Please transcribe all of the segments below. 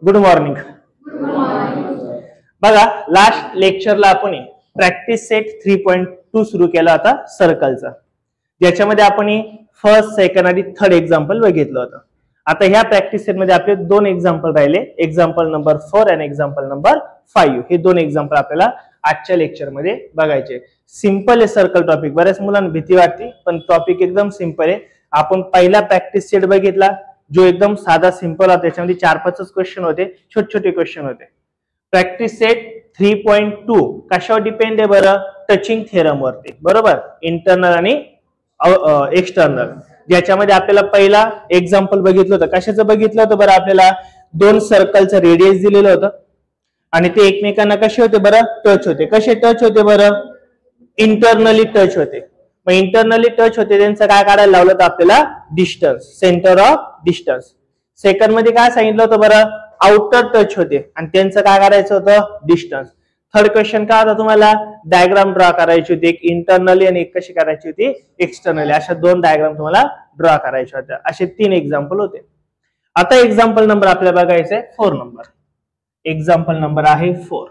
Good morning. बघा, last लेक्चरला आपण practice set 3.2 सुरू केला होता सर्कलचा, ज्याच्यामध्ये आपण फर्स्ट, सेकंड आणि थर्ड एक्झाम्पल बघितलं होतं. आता ह्या प्रॅक्टिस सेट मध्ये आपले दोन एक्झाम्पल राहिले, एक्झाम्पल नंबर 4 आणि एक्झाम्पल नंबर 5. हे दोन एक्झाम्पल आपल्याला आजच्या लेक्चर मध्ये बघायचे. सिंपल आहे सर्कल टॉपिक. बऱ्याच मुलांना भीती वाटते, पण टॉपिक एकदम सिंपल आहे. आपण पहिला प्रॅक्टिस सेट बघितला जो एकदम साधा सिंपल होता, त्याच्यामध्ये 4-5 क्वेश्चन होते, छोटे छोटे क्वेश्चन होते. प्रॅक्टिस सेट 3.2 कशावर डिपेंड आहे बरं? टचिंग थेरम वरती, बरोबर. इंटरनल आणि एक्सटर्नल, ज्याच्यामध्ये आपल्याला पहिला एक्झाम्पल बघितलं होतं. कशाचं बघितलं होतं बरं? आपल्याला दोन सर्कलचं रेडियस दिलेलं होतं आणि ते एकमेकांना कसे होते बरं? टच होते. कसे टच होते बरं? इंटरनली टच होते. मग इंटरनली टच होते, त्यांचं काय काढायला लावलं होतं आपल्याला? Distance, centre of distance. Second मध्ये काय सांगितलं होतं बरं? आउटर टच होते आणि त्यांचं काय करायचं होतं? डिस्टन्स. थर्ड क्वेश्चन काय होता तुम्हाला? डायग्राम ड्रॉ करायची होती, एक इंटरनली आणि एक कशी करायची होती? एक्सटर्नली. अशा दोन डायग्राम तुम्हाला ड्रॉ करायच्या होत्या. असे 3 एक्झाम्पल होते. आता एक्झाम्पल नंबर आपल्याला बघायचंय 4 नंबर. एक्झाम्पल नंबर आहे 4.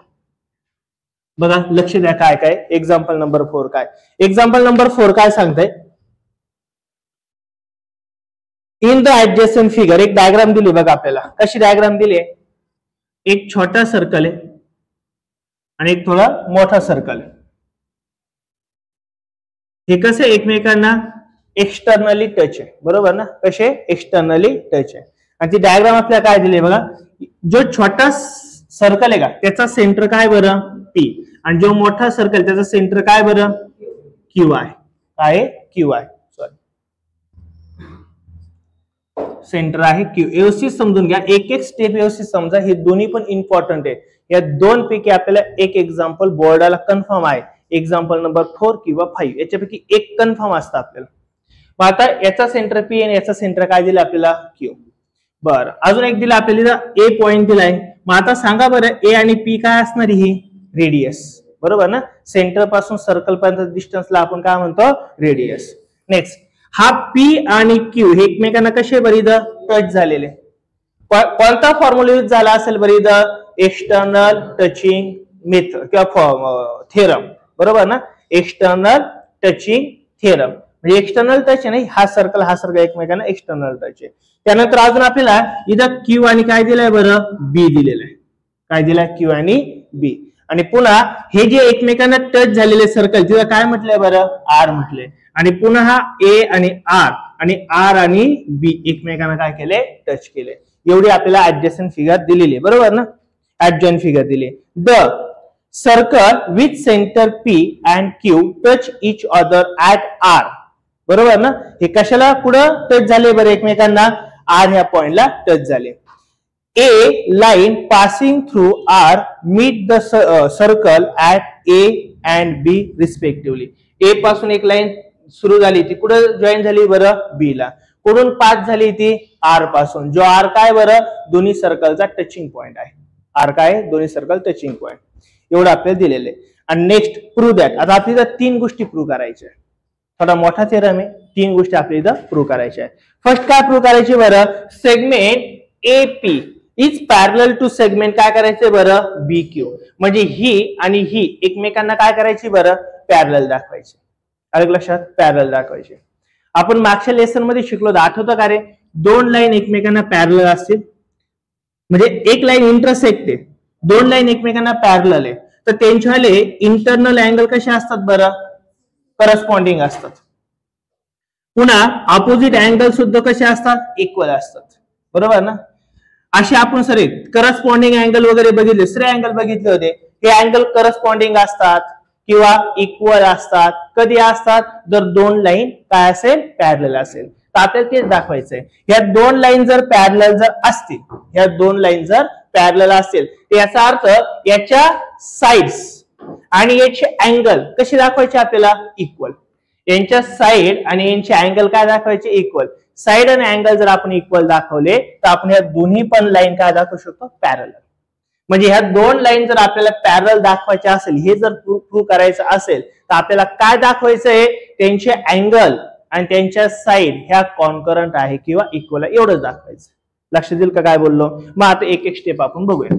बघा, लक्ष द्या काय काय. एक्झाम्पल नंबर 4 काय? एक्झाम्पल नंबर 4 काय सांगताय? इन द ऍडजस्टंट फिगर एक डायग्राम दिली बघा आपल्याला. कशी डायग्राम दिली आहे? एक छोटा सर्कल आहे आणि एक थोडा मोठा सर्कल आहे. हे कसे एकमेकांना एक्सटर्नली टच आहे, बरोबर ना? कसे एक्सटर्नली टच आहे. आणि ती डायग्राम आपल्याला काय दिली बघा? जो छोटा सर्कल आहे का त्याचा सेंटर काय बरं? P. आणि जो मोठा सर्कल त्याचा सेंटर काय बरं? QI. काय? QI. सेंटर आहे Q. व्यवस्थित समजून घ्या, एक एक स्टेप व्यवस्थित समजा. हे दोन्ही पण इम्पॉर्टंट आहे. या दोन पैकी आपल्याला एक एक्झाम्पल बोर्डाला कन्फर्म आहे. एक्झाम्पल नंबर 4 किंवा 5 याच्यापैकी एक कन्फर्म असतं आपल्याला. मग आता याचा सेंटर P आणि याचा सेंटर काय दिला आपल्याला? Q. बरं, अजून एक दिला आपल्याला A पॉइंट दिलाय. मग आता सांगा बरं, A आणि P काय असणार? ही रेडियस, बरोबर ना? सेंटर पासून सर्कल पर्यंत डिस्टन्सला आपण काय म्हणतो? रेडियस. नेक्स्ट, हा P आणि Q हे एकमेकांना कसे बरं इथं टच झालेले? कोणता फॉर्म्युला यूज झाला असेल बरं इथं? एक्सटर्नल टचिंग मेथड किंवा थेरम, बरोबर ना? एक्सटर्नल टचिंग थेरम म्हणजे एक्सटर्नल टच नाही, हा सर्कल एकमेकांना एक्सटर्नल टच आहे. त्यानंतर अजून आपल्याला इथं Q आणि काय दिलंय बरं? B दिलेलं आहे. काय दिलाय? Q आणि B. आणि पुन्हा हे जे एकमेकांना टच झालेले सर्कल तिथं काय म्हटलंय बरं? R म्हटलंय. आणि पुन्हा हा A आणि R आणि B एकमेकांना काय केले? टच केले. एवढी आपल्याला ऍडजस्टंट फिगर दिलेली आहे, बरोबर ना? ऍडजॉइंट फिगर दिली. The circle with centre P and Q touch each other at R, बरोबर ना? हे कशाला पुढं टच झाले बरं? एकमेकांना R ह्या पॉइंटला टच झाले. A line passing through R meet the circle at A and B respectively. A पासून एक लाईन सुरू झाली, ती कुठे जॉईन झाली बरं? B ला. कुठून पास झाली ती? R पासून. जो R काय बरं? दोन्ही सर्कलचा टचिंग पॉइंट आहे. R काय? दोन्ही सर्कल टचिंग पॉइंट. एवढं आपल्याला दिलेलं आहे. आणि नेक्स्ट, प्रूव्ह दॅट. आता आपल्याला 3 गोष्टी प्रूव्ह करायच्या. थोडा मोठा थेरम आहे, 3 गोष्टी आपल्याला इथं प्रूव्ह करायच्या आहेत. फर्स्ट काय प्रूव्ह करायची बरं? Segment AP is parallel to segment काय करायचे बरं? BQ. म्हणजे ही आणि ही एकमेकांना काय करायची बरं? पॅरलल दाखवायची. अलग लक्षात? पॅरलल दाखवायचे. आपण मागच्या लेसन मध्ये शिकलो, आठवतं का रे? 2 लाईन एकमेकांना पॅरलल असतील म्हणजे एक लाईन इंटरसेक्ट आहे, 2 लाईन एकमेकांना पॅरलल आहे, तर त्यांच्यावाले इंटरनल अँगल कसे असतात बरं? करस्पॉन्डिंग असतात. पुन्हा ऑपोजिट अँगल सुद्धा कसे असतात? इक्वल असतात, बरोबर ना? असे आपण सर करस्पॉन्डिंग अँगल वगैरे बघितले, श्रेय अँगल बघितले होते. हे अँगल करस्पॉन्डिंग असतात किंवा इक्वल असतात. कधी असतात? जर 2 लाईन काय असेल? पॅरलल असेल. तर आपल्याला तेच दाखवायचंय. या 2 लाईन जर पॅरलल जर असतील, या 2 लाईन जर पॅरलल असतील, याचा अर्थ याच्या साइड्स आणि याचे अँगल कसे दाखवायचे आपल्याला? इक्वल. यांच्या साइड आणि यांचे अँगल काय दाखवायचे? इक्वल. साइड आणि अँगल जर आपण इक्वल दाखवले तर आपण या दोन्ही पण लाईन काय दाखवू शकतो? पॅरलल. म्हणजे ह्या 2 लाईन जर आपल्याला पॅरलल दाखवायचे असेल, हे जर प्रूव्ह करायचं असेल, तर आपल्याला काय दाखवायचंय? त्यांचे अँगल आणि त्यांच्या साइड ह्या कॉन्करंट आहे किंवा इक्वल आहे, एवढंच दाखवायचं. लक्षात येईल का काय बोललो? मग आता एक एक स्टेप आपण बघूया.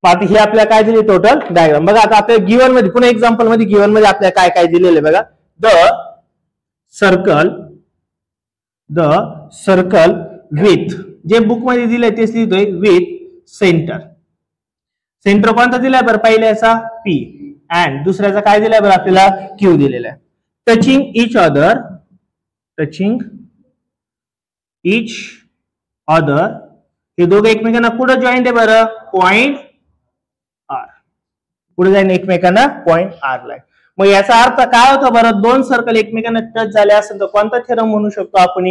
आता ही आपल्याला काय दिली टोटल डायग्राम. बघा आता आपल्या गिवन मध्ये पुन्हा एक्झाम्पल मध्ये गिवन मध्ये आपल्याला काय काय दिलेलं आहे बघा. द सर्कल विथ, जे बुक मध्ये दिलंय तेच लिहितोय, विथ सेंटर. सेंटर कोणता दिलाय बरं? पहिल्याचा P अँड दुसऱ्याचा काय दिलाय बरं आपल्याला? Q दिलेला आहे. टचिंग इच अदर, हे दोघं एकमेकांना कुठं जॉईंट आहे बरं? Point R. पुढे जाईन एकमेकांना पॉइंट R ला. मग याचा अर्थ काय होता बरं? दोन सर्कल एकमेकांना टच झाले असेल तर कोणता थेरम म्हणू शकतो आपण?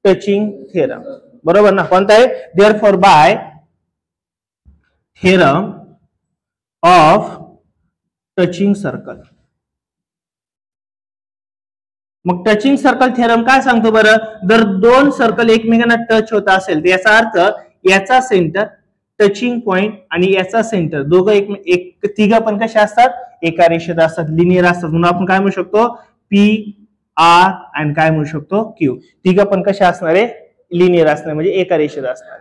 Touching theorem. बरोबर ना? कोणता आहे? Therefore by theorem of touching circle. मग टचिंग सर्कल थेरम काय सांगतो बरं? जर दोन सर्कल एकमेकांना टच होत असेल तर याचा अर्थ याचा सेंटर टचिंग पॉइंट आणि याचा सेंटर दोघं एक तिघ पण कशा असतात? एका रेषेत असतात, लिनियर असतात. म्हणून आपण काय म्हणू शकतो? P R आणि काय म्हणू शकतो? Q. तिघ पण कशा असणार आहे? लिनियर असणार, म्हणजे एका रेषेत असणार.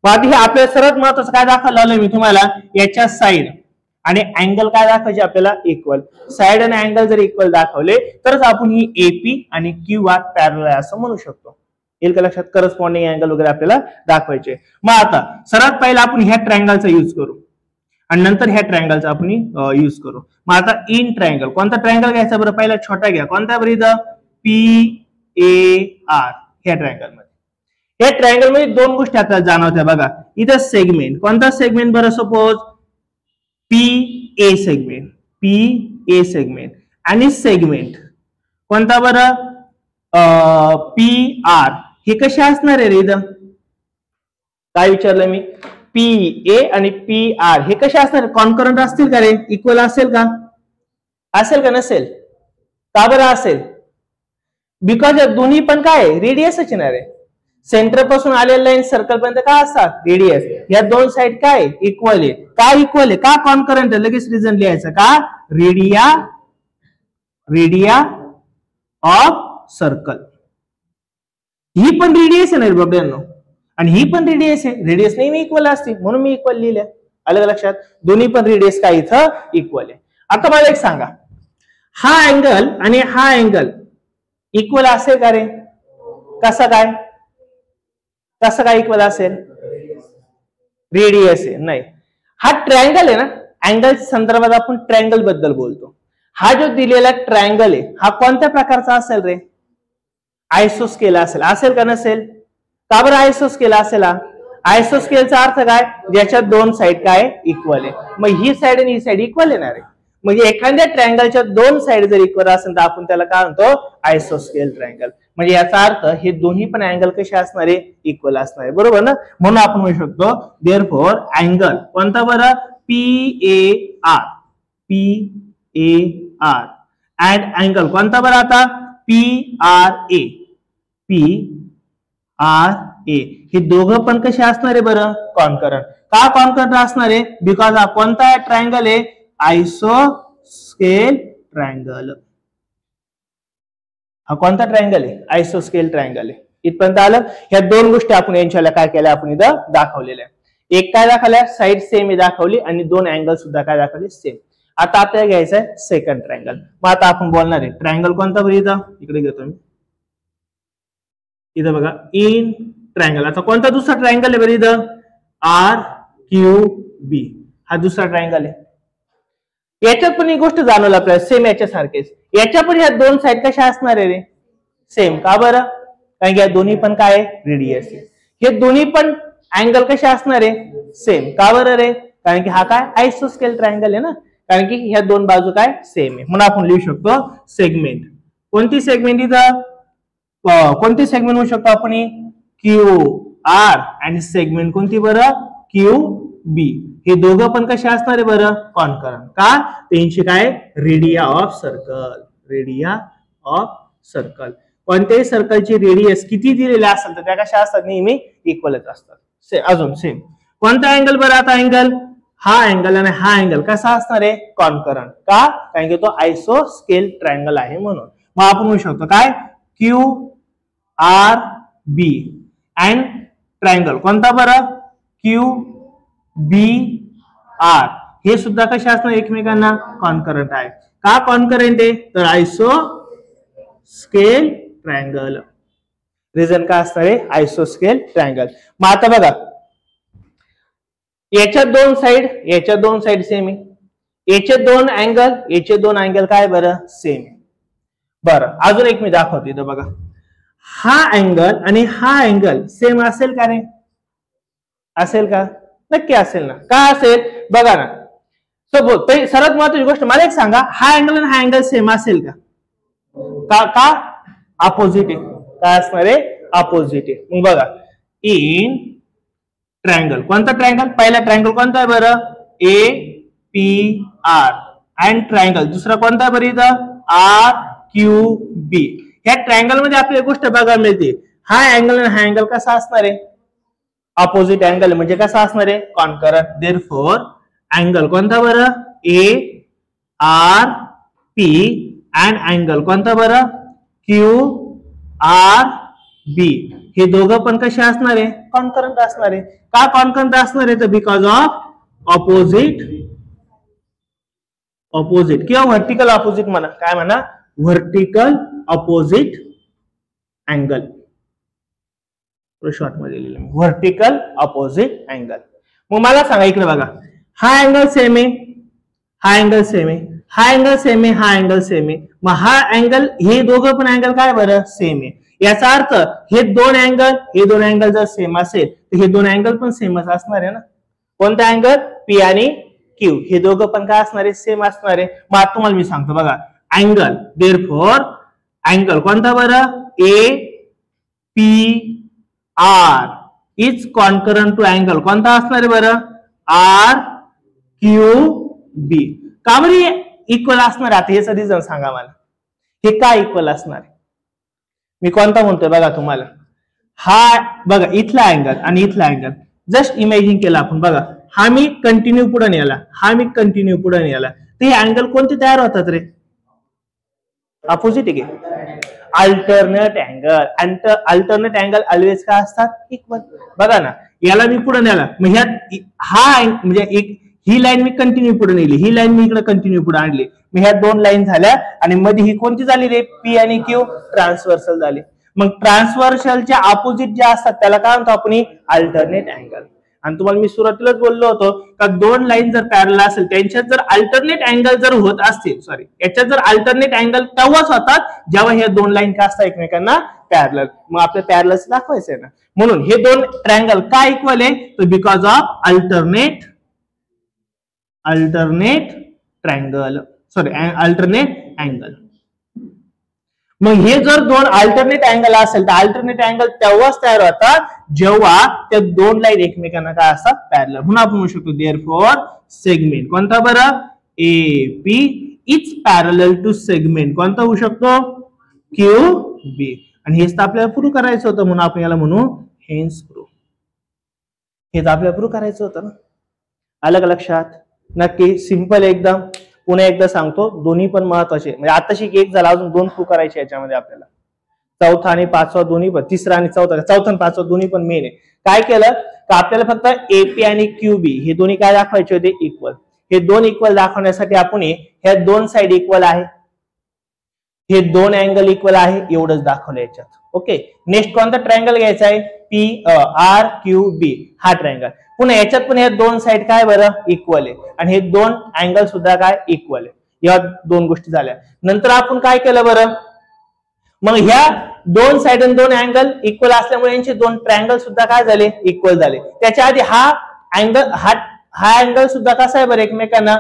बाकी हे आपल्याला सर्वात महत्वाचं काय दाखवलं मी तुम्हाला? याच्या साइड आणि अँगल काय दाखवायचे आपल्याला? इक्वल. साइड आणि अँगल जर इक्वल दाखवले तरच आपण ही AP आणि QR पॅरलल आहे असं म्हणू शकतो. येईल का लक्षात? करस्पॉन्डिंग अँगल वगैरे आपल्याला दाखवायचे. मग आता सर्वात पहिला आपण ह्या ट्रायंगलचा यूज करू आणि नंतर ह्या ट्रायंगलचा आपण यूज करू. मग आता इन ट्रायंगल, कोणता ट्रायंगल घ्यायचा बरं? पहिला छोटा घ्या. कोणता बरं? इथं PAR. ह्या ट्रायंगल मध्ये, या ट्रायंगल मध्ये दोन गोष्टी आपल्याला जाणवत्या बघा. इथं सेगमेंट, कोणता सेगमेंट बरं? सपोज PA सेगमेंट आणि सेगमेंट कोणता बरं? PR. हे कसे असणार आहे रे? इथं काय विचारलं मी? PA आणि PR हे कसे असणार? कॉन्करंट असतील का रे? इक्वल असेल का? असेल का नसेल? का बरं असेल? बिकॉज या दोन्ही पण काय रेडियसच येणार आहे. सेंटर पासून आलेल्या लाईन सर्कल पर्यंत काय असतात? रेडियस. या दोन साइड काय इक्वल आहे. का इक्वल आहे? का कॉन्करंट आहे? लगेच रिझन लिहायचं. का? Radio of circle. ही पण रेडियस आहे ना बाबांनो, आणि ही पण रेडियस आहे. रेडियस नेहमी इक्वल असते म्हणून मी इक्वल लिहिलं. आलं लक्षात? दोन्ही पण रेडियस काय इथं इक्वल आहे. आता मला एक सांगा, हा अँगल आणि हा अँगल इक्वल असेल का रे? कसं काय? कसं काय इक्वल असेल? रेडियस आहे नाही. हा ट्रायंगल आहे ना, अँगल संदर्भात आपण ट्रायंगल बद्दल बोलतो. हा जो दिलेला ट्रायंगल आहे हा कोणत्या प्रकारचा असेल रे? आयसोस्केल असेल. असेल का नसेल? का बरं आयसोस्केल असेल? आयसोस्केलचा अर्थ काय? ज्याच्या दोन साइड काय इक्वल आहे. मग ही साइड आणि ही साइड इक्वल येणार आहे. म्हणजे एखाद्या ट्रायंगलच्या दोन साइड जर इक्वल असेल तर आपण त्याला काय म्हणतो? आयसोस्केल ट्रायंगल. म्हणजे याचा अर्थ हे दोन्ही पण अँगल कसे असणार आहे? इक्वल असणार आहे. बरोबर ना? म्हणून आपण म्हणू शकतो देअरफॉर अँगल कोणता बरं? PAR अँड अँगल कोणता बरं आता? PRA हे दोघं पण कसे असणार आहे बरं? कॉन्करंट. का कॉन्करंट असणार आहे? बिकॉज हा कोणता ट्रायंगल आहे? आयसोस्केल ट्रायंगल. हा कोणता ट्रायंगल आहे? आयसोस्केल ट्रायंगल आहे. इथपर्यंत आलं. ह्या दोन गोष्टी आपण यांच्याला काय केल्या? आपण इथं दाखवलेल्या. एक काय दाखवल्या? साइड सेम दाखवली आणि दोन अँगल सुद्धा काय दाखवले? सेम. आता आपल्याला घ्यायचं आहे सेकंड ट्रायंगल. मग आता आपण बोलणार आहे ट्रायंगल कोणता बरं? इथं इकडे घेतो मी. इथं बघा इन ट्रायंगल. आता कोणता दुसरा ट्रायंगल आहे बरं? इथं RQB हा दुसरा ट्रायंगल आहे. याच्यात पण एक गोष्ट जाणवलं आपल्याला सेम याच्या सारखेच. याच्या पण ह्या दोन साइड कशा असणार आहे रे? सेम. का बरं? कारण की या दोन्ही पण काय रेडियस आहे. हे दोन्ही पण अँगल कशा असणार आहे? सेम. का बरं रे? कारण की हा काय आयसोस्केल ट्रायंगल आहे ना, कारण की ह्या दोन बाजू काय सेम आहे. म्हणून आपण लिहू शकतो सेगमेंट. कोणती सेगमेंट? इथं कोणती सेगमेंट होऊ शकतो आपण? QR आणि सेगमेंट कोणती बरं? QB. हे दोघं पण कसे असणार आहे बरं? कॉन्करंट. का? त्यांची काय? Radio of circle. कोणत्याही सर्कलची रेडियस किती दिलेली असेल तर त्या कशा असतात? नेहमी इक्वलच असतात. अजून सेम. कोणता अँगल बरं? आता अँगल हा अँगल आणि हा अँगल कसा असणार आहे? कॉन्करंट. का? कारण की तो आयसोस्केल ट्रायंगल आहे म्हणून. मग आपण म्हणू शकतो काय? QRB अँड ट्रायंगल कोणता बरं क्यू बी आर हे सुद्धा कसे असणार एकमेकांना कॉन्करंट आहे का कॉन्करंट आहे तर आयसो स्केल ट्रायंगल रिझन काय असणार आहे आयसो स्केल ट्रायंगल मग आता बघा याच्या दोन साइड सेम आहे याचे दोन अँगल काय बरं सेम आहे बरं अजून एक मी दाखवतो इथं बघा हा अँगल आणि हा अँगल सेम असेल का रे असेल का नक्की असेल ना का असेल बघा ना सपोज सर्वात महत्वाची गोष्ट मला एक सांगा हा अँगल आणि हा अँगल सेम असेल का का अपोजिट आहे काय असणार आहे अपोजिट आहे मग बघा इन ट्रायंगल कोणता ट्रायंगल पहिला ट्रायंगल कोणता आहे बरं A P R and triangle दुसरा कोणता आहे बरं इथं आर क्यू बी ह्या ट्रायंगल मध्ये आपल्याला गोष्ट बघायला मिळते हा अँगल आणि हा अँगल कसा असणार आहे अपोजिट अँगल म्हणजे कसा असणार आहे कॉन्करंट देअरफॉर अँगल कोणता बरं A R P and angle कोणता बरं क्यू आर बी हे दोघं पण कसे असणार आहे कॉन्करंट असणार आहे का कॉन्करंट असणार आहे तर बिकॉज ऑफ ऑपोजिट किंवा व्हर्टिकल ऑपोजिट म्हणा काय म्हणा व्हर्टिकल ऑपोजिट अँगल शॉर्ट मध्ये लिहिलं व्हर्टिकल ऑपोजिट अँगल मग मला सांगा इकडे बघा हा अँगल सेम आहे हा अँगल सेम आहे हा अँगल सेम आहे हा अँगल सेम आहे मग हा अँगल हे दोघं पण अँगल काय बरं सेम आहे याचा अर्थ हे दोन अँगल जर सेम असेल तर हे दोन अँगल पण सेमच असणार आहे ना कोणता अँगल पी आणि क्यू हे दोघं पण काय असणार आहे सेम असणार आहे मग आता तुम्हाला मी सांगतो बघा अँगल देअरफॉर अँगल कोणता बरं A P R is concurrent to angle कोणता असणार आहे बरं आर क्यू बी का बरं इक्वल असणार आता याचं रिझन सांगा मला हे काय इक्वल असणार आहे मी कोणता म्हणतोय बघा तुम्हाला हा बघा इथला अँगल आणि इथला अँगल जस्ट इमॅजिन केला आपण बघा हा मी कंटिन्यू पुढे नेला हा मी कंटिन्यू पुढे नेला तर हे अँगल कोणते तयार होतात रे अपोजिट आहे अल्टरनेट अँगल ऑलवेज काय असतात इक्वल बघा ना याला मी पुढे नेला मग ह्यात हा म्हणजे एक ही लाईन मी कंटिन्यू पुढे नेली ही लाईन मी इकडे कंटिन्यू पुढे आणली मग ह्या दोन लाईन झाल्या आणि मध्ये ही कोणती झाली रे पी आणि क्यू ट्रान्सव्हर्सल झाली मग ट्रान्सव्हर्सलच्या अपोजिट जे असतात त्याला काय म्हणतो आपण अल्टरनेट अँगल आणि तुम्हाला मी सुरुवातीलाच बोललो होतो का दोन लाईन जर पॅरलल असेल त्यांच्यात जर अल्टरनेट अँगल जर होत असतील याच्यात जर अल्टरनेट अँगल तेव्हाच होतात जेव्हा हे दोन लाईन काय असतात एकमेकांना पॅरलल मग आपल्या पॅरलल दाखवायचंय ना म्हणून हे दोन ट्रायंगल काय इक्वल आहे तर बिकॉज ऑफ अल्टरनेट अँगल मग हे जर दोन अल्टरनेट अँगल असेल तर अल्टरनेट अँगल तेव्हाच तयार होतात जेव्हा त्या दोन लाईन एकमेकांना काय असतात पॅरलल म्हणून आपण म्हणू शकतो देअरफॉर सेगमेंट कोणता बरं A P is parallel to segment कोणता होऊ शकतो क्यू बी आणि हेच तर आपल्याला प्रूव्ह करायचं होतं म्हणून आपण याला म्हणू हेन्स प्रूव्ह हेच आपल्याला प्रूव्ह करायचं होतं ना आलं का लक्षात नक्की सिंपल एकदम पुन्हा एकदा सांगतो दोन्ही पण महत्वाचे म्हणजे आताशी एक झाला अजून दोन प्रूव्ह करायचे याच्यामध्ये आपल्याला चौथा आणि पाचवा दोन्ही पण तिसरा आणि चौथा आणि पाचवा दोन्ही पण मेन आहे काय केलं तर आपल्याला फक्त एपी आणि क्यूबी हे दोन्ही काय दाखवायचे होते इक्वल हे दोन इक्वल दाखवण्यासाठी आपण ह्या दोन साइड इक्वल आहे हे दोन अँगल इक्वल आहे एवढंच दाखवलं याच्यात ओके नेक्स्ट कोणता ट्रायंगल घ्यायचा आहे पी आर क्यू बी हा ट्रायंगल पुन्हा याच्यात पण हे दोन साइड काय बरं इक्वल आहे आणि हे दोन अँगल सुद्धा काय इक्वल आहे या दोन गोष्टी झाल्या नंतर आपण काय केलं बरं मग ह्या दोन साइड आणि दोन अँगल इक्वल असल्यामुळे यांचे दोन ट्रायंगल सुद्धा काय झाले इक्वल झाले त्याच्या आधी हा अँगल सुद्धा कसा आहे बरं एकमेकांना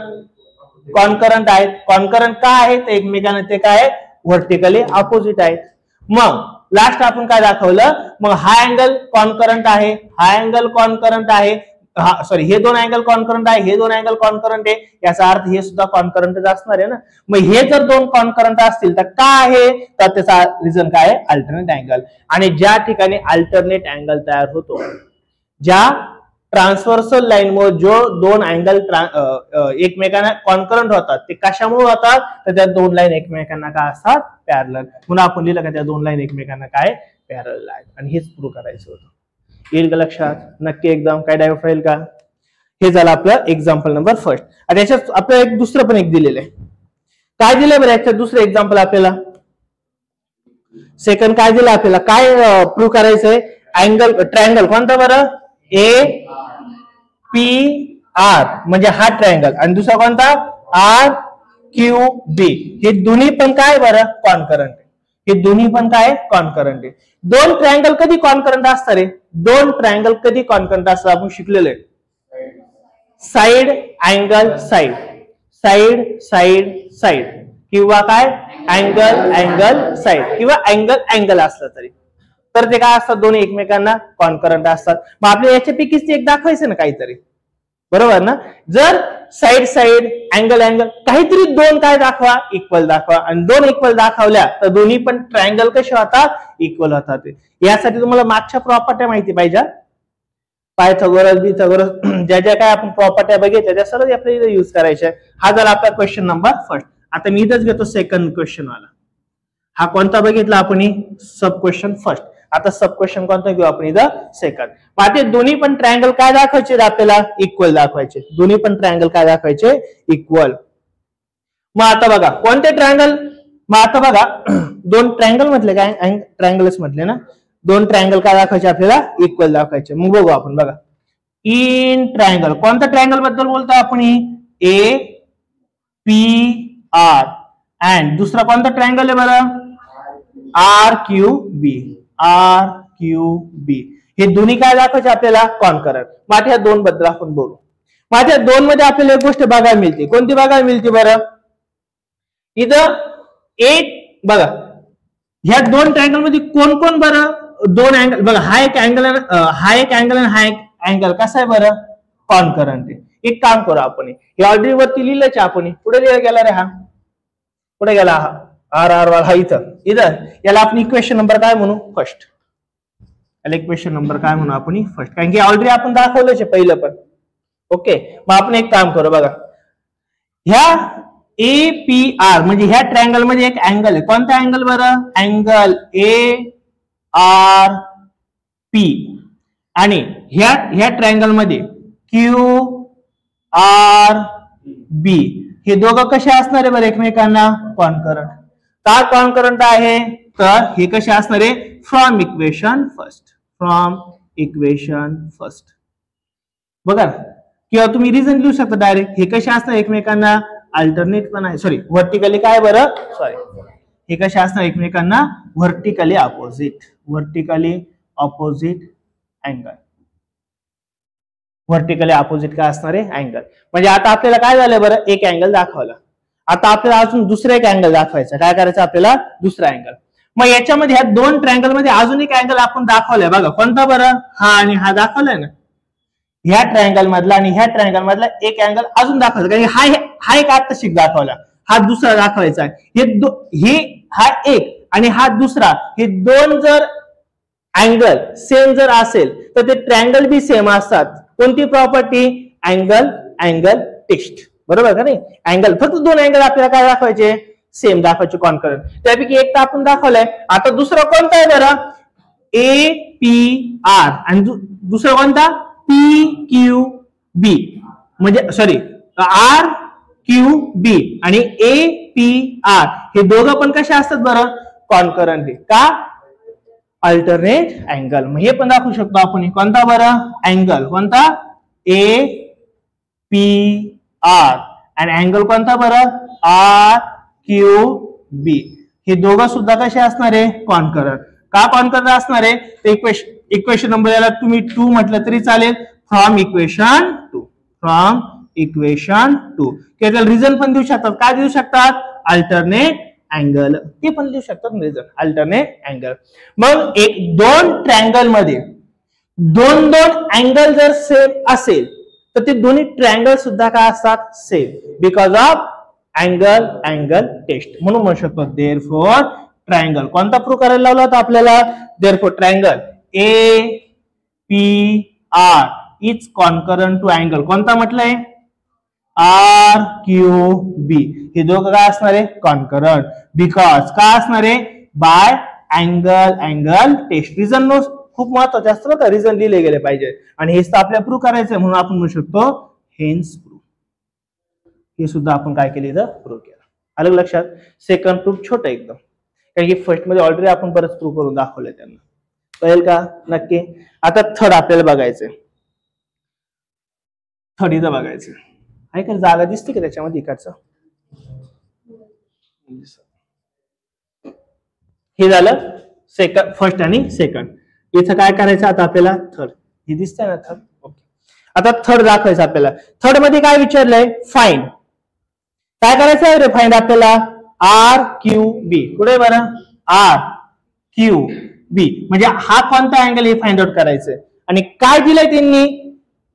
कॉन्करंट आहेत कॉन्करंट का आहे तर एकमेकांना ते काय व्हर्टिकली अपोजिट आहेत मग लास्ट आपण काय दाखवलं मग हा अँगल कॉन्करंट आहे हा अँगल कॉन्करंट आहे सॉरी हे दोन अँगल कॉन्करंट आहे हे दोन अँगल कॉन्करंट आहे याचा अर्थ हे सुद्धा कॉन्करंटच असणार आहे ना मग हे जर दोन कॉन्करंट असतील तर काय आहे तर त्याचा रिझन काय आहे अल्टरनेट अँगल आणि ज्या ठिकाणी अल्टरनेट अँगल तयार होतो ज्या ट्रान्सव्हर्सल लाईन मुळे जो दोन अँगल एकमेकांना कॉन्करंट होतात ते कशामुळे होतात तर त्या दोन लाईन एकमेकांना काय असतात पॅरलल म्हणून आपण लिहिलं का त्या दोन लाईन एकमेकांना काय पॅरलल आहेत आणि हेच प्रूव्ह करायचं होतं येईल का लक्षात? नक्की एकदम काय डायव्हर्ट राहील का? हे झालं आपलं एक्झाम्पल नंबर फर्स्ट. आणि याच्यात आपल्याला एक दुसरं पण एक दिलेलं आहे. काय दिलंय बरं याच्यात दुसरं एक्झाम्पल आपल्याला? सेकंड काय दिलं आपल्याला? काय प्रूव्ह करायचंय? अँगल ट्रायंगल कोणता बरं? ए पी आर म्हणजे हा ट्रायंगल, आणि दुसरा कोणता? R Q B. हे दोन्ही पण काय बरं? कॉन्करंट. हे दोन्ही पण काय? कॉन्करंट आहे. दोन ट्रायंगल कधी कॉन्करंट असतात रे? दोन ट्रायंगल कधी कॉन्करंट असतात आपण शिकलेलो आहे. Side angle side, side side side, किंवा काय? अँगल अँगल साइड, किंवा अँगल अँगल असलं तरी तर ते काय असतात? दोन्ही एकमेकांना कॉन्करंट असतात. मग आपल्या याच्यापैकीच एक दाखवायचं ना काहीतरी, बरोबर ना? जर साइड साइड अँगल अँगल काहीतरी दोन काय दाखवा? इक्वल दाखवा. आणि दोन इक्वल दाखवल्या तर दोन्ही पण ट्रायंगल कसे होतात? इक्वल होतात. यासाठी तुम्हाला मागच्या प्रॉपर्ट्या माहिती पाहिजे. पायथागोरस बिथागोरस ज्या ज्या काय आपण प्रॉपर्ट्या बघितल्या त्या सर्व आपल्याला युज करायच्या. हा झाला आपला क्वेश्चन नंबर फर्स्ट. आता मी इथंच घेतो सेकंड क्वेश्चन वाला. हा कोणता बघितला आपण? सब क्वेश्चन फर्स्ट. आता सब क्वेश्चन कोणता घेऊ आपण? इथं सेकंड. आता दोन्ही पण ट्रायंगल काय दाखवायचे आपल्याला? इक्वल दाखवायचे. दोन्ही पण ट्रायंगल काय दाखवायचे? इक्वल. मग आता बघा कोणते ट्रायंगल? मग आता बघा दोन ट्रायंगल म्हटले काय? ट्रायंगलच म्हटले ना. दोन ट्रायंगल काय दाखवायचे आपल्याला? इक्वल दाखवायचे. मग बघू आपण. बघा इन ट्रायंगल. कोणत्या ट्रायंगल बद्दल बोलतोय आपण? ए पी आर. अँड दुसरा कोणता ट्रायंगल आहे बरं? R Q B. R Q B. हे दोन्ही काय दाखवायचे आपल्याला? कॉन्करंट. मग ह्या दोन बद्दल आपण बोलू. मग या दोन मध्ये आपल्याला एक गोष्ट बघायला मिळते. कोणती बघायला मिळते बरं? इथं एक बघा ह्या दोन ट्रायंगल मध्ये कोण कोण बरं? दोन अँगल बघा. हा एक अँगल, हा एक अँगल आणि हा एक अँगल कसा आहे बरं? कॉन्करंट आहे. एक काम करू आपण, हे ऑलरेडी वरती लिहिलंच आपण. पुढे गेला रे हा? पुढे गेला हा आर आर वाला. हा इथं याला आपण इक्वेशन नंबर काय म्हणू? फर्स्ट. याला इक्वेशन नंबर काय म्हणू आपण? फर्स्ट. कारण की ऑलरेडी आपण दाखवलंच आहे पहिलं पण. ओके. मग आपण एक काम करू बघा. ह्या ए पी आर म्हणजे ह्या ट्रायंगल मध्ये एक अँगल आहे. कोणता अँगल बरं? Angle A R P. आणि ह्या ट्रायंगल मध्ये क्यू आर बी. हे दोघं कसे असणार आहे बरं? एकमेकांना कॉन्करंट. का कॉन्करंट आहे? तर हे कसे असणार आहे? From equation first. From equation first. बघा किंवा तुम्ही रिझन लिहू शकता डायरेक्ट. हे कसे असणार एकमेकांना? अल्टरनेट पण आहे. सॉरी व्हर्टिकली काय बरं? सॉरी हे कसे असणार एकमेकांना? Vertically opposite. Vertically opposite angle. Vertically opposite काय असणार आहे? अँगल. म्हणजे आता आपल्याला काय झालं बरं? एक अँगल दाखवला. आता आपल्याला अजून दुसरा एक अँगल दाखवायचा. काय करायचं आपल्याला? दुसरा अँगल. मग याच्यामध्ये ह्या दोन ट्रायंगल मध्ये अजून एक अँगल आपण दाखवलाय बघा. कोणता बरं? हा आणि हा दाखवलाय ना. ह्या ट्रायंगल मधला आणि ह्या ट्रायंगल मधला एक अँगल अजून दाखवायचा. कारण हा एक आता शिक दाखवला, हा दुसरा दाखवायचा आहे. हे हा एक आणि हा दुसरा, हे दोन जर अँगल सेम जर असेल तर ते ट्रायंगल बी सेम असतात. कोणती प्रॉपर्टी? Angle angle taste. बरोबर का नाही? अँगल फक्त दोन अँगल आपल्याला काय दाखवायचे? सेम दाखवायचे, कॉन्करंट. त्यापैकी एक तर आपण दाखवलाय. आता दुसरा कोणता आहे बरं? A P R. आणि दुसरा कोणता? P Q B. म्हणजे सॉरी आर क्यू बी आणि ए पी आर हे दोघं पण कसे असतात बरं? कॉन्करंट. का? Alternate angle. मग हे पण दाखवू शकतो आपण. कोणता बरं? अँगल कोणता? A P R. आणि अँगल कोणता बरं? R Q B. हे दोघं सुद्धा कसे असणार आहे? कॉन्करंट. का कॉन्करंट असणार आहे? ते इक्वेशन नंबर याला तुम्ही 2 म्हटलं तरी चालेल. From equation 2. From equation 2. त्याला रिझन पण देऊ शकतात. काय देऊ शकतात? Alternate angle. ते पण देऊ शकतात रिझन. Alternate angle. मग दोन ट्रायंगल मध्ये दोन अँगल जर सेम असेल तर ते दोन्ही ट्रायंगल सुद्धा काय असतात? Same. Because of angle angle test. म्हणून म्हणू शकतो देअरफॉर ट्रायंगल. कोणता प्रूव्ह करायला लावला होता आपल्याला? Therefore triangle A P R is concurrent to angle. कोणता म्हटलंय? R Q B. हे दोघं काय असणार आहे? कॉन्करंट. बिकॉज काय असणार आहे? By angle angle test. Reason खूप महत्वाचे असतं बघा, रिझन लिहिले गेले पाहिजे आणि हेच तर आपल्याला प्रूव्ह करायचंय म्हणून आपण म्हणू शकतो हेन्स प्रूव्ह. हे सुद्धा आपण काय केलं इथं प्रूव्ह केलं. आलं लक्षात. सेकंड प्रूफ छोटं एकदम, कारण की फर्स्ट मध्ये ऑलरेडी आपण बरंच प्रूव्ह करून दाखवलंय त्यांना. कळेल का नक्की. आता थर्ड आपल्याला बघायचंय. थर्ड इथं बघायचं आहे का, जागा दिसते का त्याच्यामध्ये इकडचं. हे झालं सेकंड, फर्स्ट आणि सेकंड. इथं काय करायचं आता आपल्याला थर्ड. हे दिसतंय ना थर्ड. ओके. आता थर्ड दाखवायचं आपल्याला. थर्ड मध्ये काय विचारलंय, फाइंड. काय करायचं आहे रे फाइंड आपल्याला, आर क्यू बी. कुठे बरं, आर क्यू बी म्हणजे हा कोणता अँगल हे फाइंड आउट करायचंय. आणि काय दिलंय त्यांनी,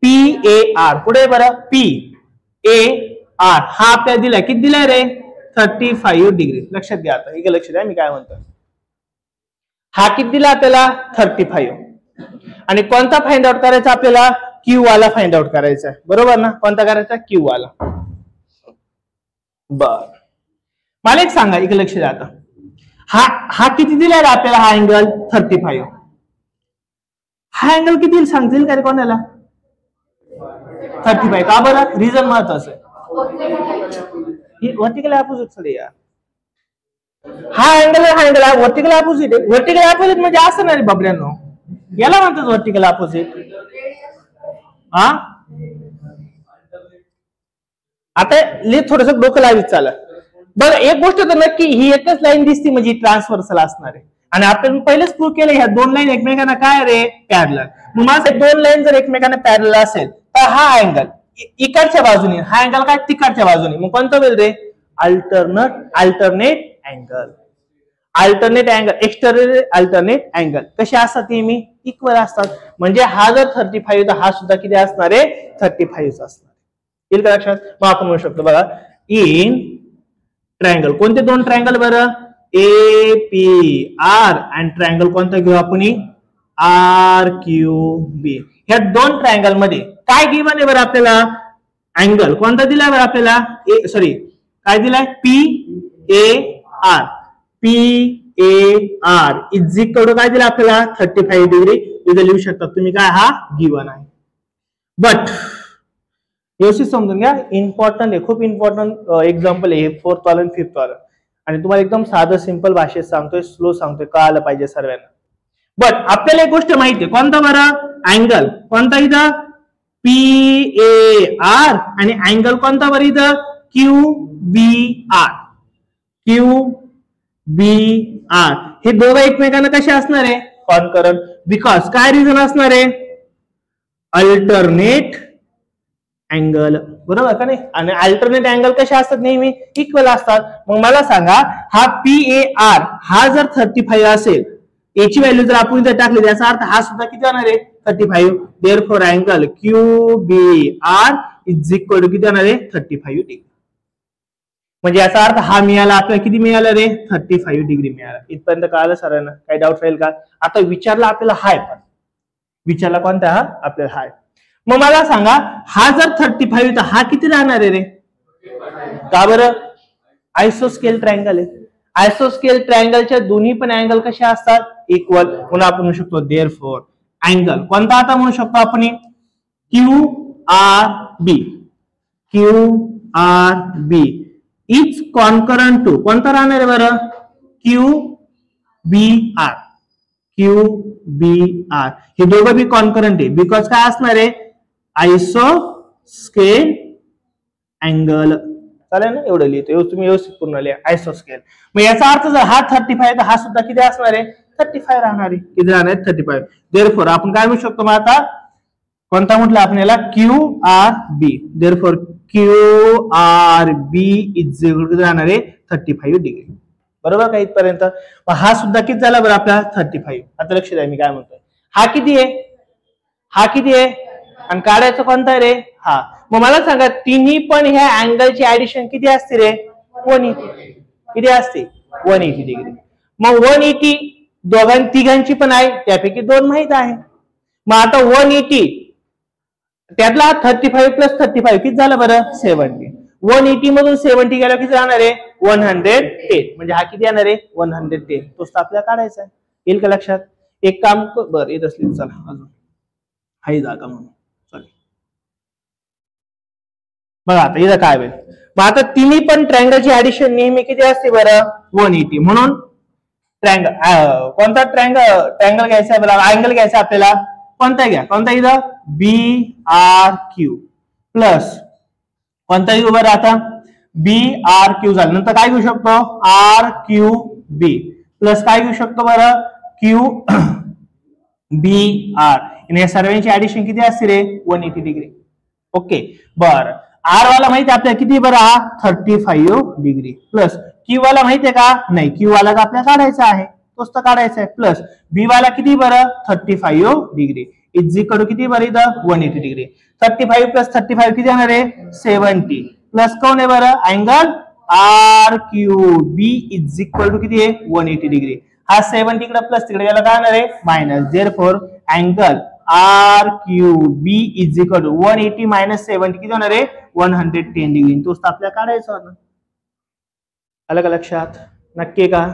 पी ए आर. कुठे बरं, पी ए आर हा आपल्याला दिलाय. किती दिलाय रे, 35 डिग्री. लक्षात घ्या आता, हे लक्षात द्या मी काय म्हणतो. हा किती दिला आपल्याला, 35. आणि कोणता फाइंड आउट करायचा आपल्याला, क्यू वाला फाइंड आउट करायचा आहे. बरोबर ना, कोणता करायचा, क्यू वाला. बर, मला एक सांगा, इकडे लक्ष द्या आता. हा किती दिलाय आपल्याला, हा अँगल 35. हा अँगल किती सांगतील का रे कोणाला, 35. का बरं, रिझन महत्वाचं आहे. व्हर्टिकल अपोजिट कडे या. हा अँगल व्हर्टिकल अपोजिट आहे. व्हर्टिकल अपोजिट म्हणजे असं नाही बाबड्यांनो, याला म्हणतात व्हर्टिकल अपोजिट. हा आता थोडस डोकं लावीत चाल. बघा एक गोष्ट तर नक्की, ही एकच लाईन दिसती म्हणजे ट्रान्सव्हर्सल असणार आहे. आणि आपण पहिलेच प्रूव्ह केलं ह्या दोन लाईन एकमेकांना काय रे, पॅरलल. मग माझं दोन लाईन जर एकमेकांना पॅरलल असेल तर हा अँगल इकडच्या बाजूने, हा अँगल काय तिकडच्या बाजूने, मग कोणतं होईल रे, alternate angle. Alternate angle, external alternate angle कसे असतात ते मी इक्वल असतात. म्हणजे हा जर 35 तर हा सुद्धा किती असणार आहे, 35 असणार. येईल का लक्षात. मग आपण म्हणू शकतो बघा, इन ट्रायंगल, कोणते दोन ट्रायंगल बरं, A P R and triangle कोणता घेऊ आपण, आर क्यू बी. ह्या दोन ट्रायंगल मध्ये काय गिवन आहे बरं आपल्याला, अँगल कोणता दिलाय बरं आपल्याला, काय दिलाय, P A R. P A R is equal to काय दिलं आपल्याला, 35 डिग्री. इथे लिहू शकता तुम्ही काय, हा गिवन आहे. बट व्यवस्थित समजून घ्या, इम्पॉर्टंट आहे, खूप इम्पॉर्टंट एक्झाम्पल आहे, 4th वाला आणि 5th वाला. आणि तुम्हाला एकदम साधं सिंपल भाषेत सांगतोय, स्लो सांगतोय, कळायला पाहिजे सर्वांना. बट आपल्याला एक गोष्ट माहिती आहे, कोणता बरं अँगल, कोणता इथं पी ए आर. आणि अँगल कोणता बरं इथं, Q B R. Q B R हे दोघं एकमेकांना कसे असणार आहे, कॉन्करंट. बिकॉज काय रिझन असणार आहे, अल्टरनेट अँगल. बरोबर का नाही. आणि अल्टरनेट अँगल कसे असतात, नेहमी इक्वल असतात. मग मला सांगा, हा पी ए आर हा जर 35 असेल, याची व्हॅल्यू जर आपण इथे टाकली, त्याचा अर्थ हा सुद्धा किती होणार आहे, 35. Therefore angle Q B R is equal to किती होणार आहे, 35 डिग्री. म्हणजे याचा अर्थ हा मिळाला आपल्याला, किती मिळालं रे, 35 डिग्री मिळाला. इथपर्यंत कळालं सरांना, काही डाऊट राहील का. आता विचारला आपल्याला हाय, पण विचारला कोणता, हा आपल्याला हाय. मग मला सांगा, हा जर 35 तर हा किती राहणार आहे रे, का बरं, आयसोस्केल ट्रायंगल आहे. आयसोस्केल ट्रायंगलच्या दोन्ही पण अँगल कसे असतात, इक्वल. म्हणून आपण म्हणू शकतो देअरफॉर अँगल कोणता आता म्हणू शकतो आपण, Q R B. Q R B is concurrent to कोणता राहणार आहे बरं, Q B R. Q B R हे दोघं बी कॉन्करंट आहे. बिकॉज काय असणार आहे, आयसोस्केल अँगल. चालेल ना, एवढं लिहितो तुम्ही व्यवस्थित पूर्ण लिहा, आयसोस्केल. मग याचा अर्थ जर हा 35 तर हा सुद्धा किती असणार आहे, 35 राहणार आहे. किती राहणार आहे, 35. देअरफॉर आपण काय म्हणू शकतो, मग आता कोणता म्हटलं आपण याला, Q R B. Therefore Q R B is equal to राहणार आहे 35 डिग्री. बरोबर का इथपर्यंत. हा सुद्धा किती झाला बरं आपला, 35. आता लक्ष द्या मी काय म्हणतोय, हा किती आहे, हा किती आहे, आणि काढायचं कोणता आहे रे, हा. मग मला सांगा, तिन्ही पण ह्या अँगलची ऍडिशन किती असते रे, 180. किती असते, 180 डिग्री. मग 180 तिघांची पण आहे, त्यापैकी 2 माहित आहे. मग आता 180 त्यातला 35 प्लस 35 किती झालं बरं, 70. 180 मधून 70 गेला किती राहणार आहे, 110. म्हणजे हा किती येणार आहे, 110. तोच तर आपल्याला काढायचा आहे. येईल का लक्षात. एक काम बर येत असली चला अजून हाही जागा म्हणून चालेल. बघा आता इथं काय होईल. मग आता तिन्ही पण ट्रँगलची ऍडिशन नेहमी किती असते बरं 180. म्हणून ट्रँगल कोणता ट्रँगल घ्यायचा आहे बरं अँगल घ्यायचा आपल्याला कोणता घ्या कोणता इथं BRQ प्लस कोणता घेऊ बरं आता BRQ झालं. नंतर काय घेऊ शकतो RQB प्लस काय घेऊ शकतो बरं QBR. या सर्वांची ऍडिशन किती असते रे 180 डिग्री. ओके बर आर वाला माहिती आहे आपल्याला किती बरं 35 डिग्री प्लस क्यू वाला माहितीये का नाही क्यू वाला तर आपल्याला काढायचा आहे तोच तर काढायचा आहे प्लस बी वाला किती बरं 35 डिग्री इज इक्वल टू किती बरं इथं 180 डिग्री. 35 प्लस 35 किती येणार आहे 70 प्लस कोण आहे बरं angle RQB is equal to किती आहे 180 डिग्री. हा 70 इकडे प्लस तिकडे गेला काय होणार आहे minus. Therefore angle RQB is equal to 180 minus 70 किती होणार आहे 110 डिग्री. तोच तर आपल्याला काढायचा होता. आलं का लक्षात नक्की का.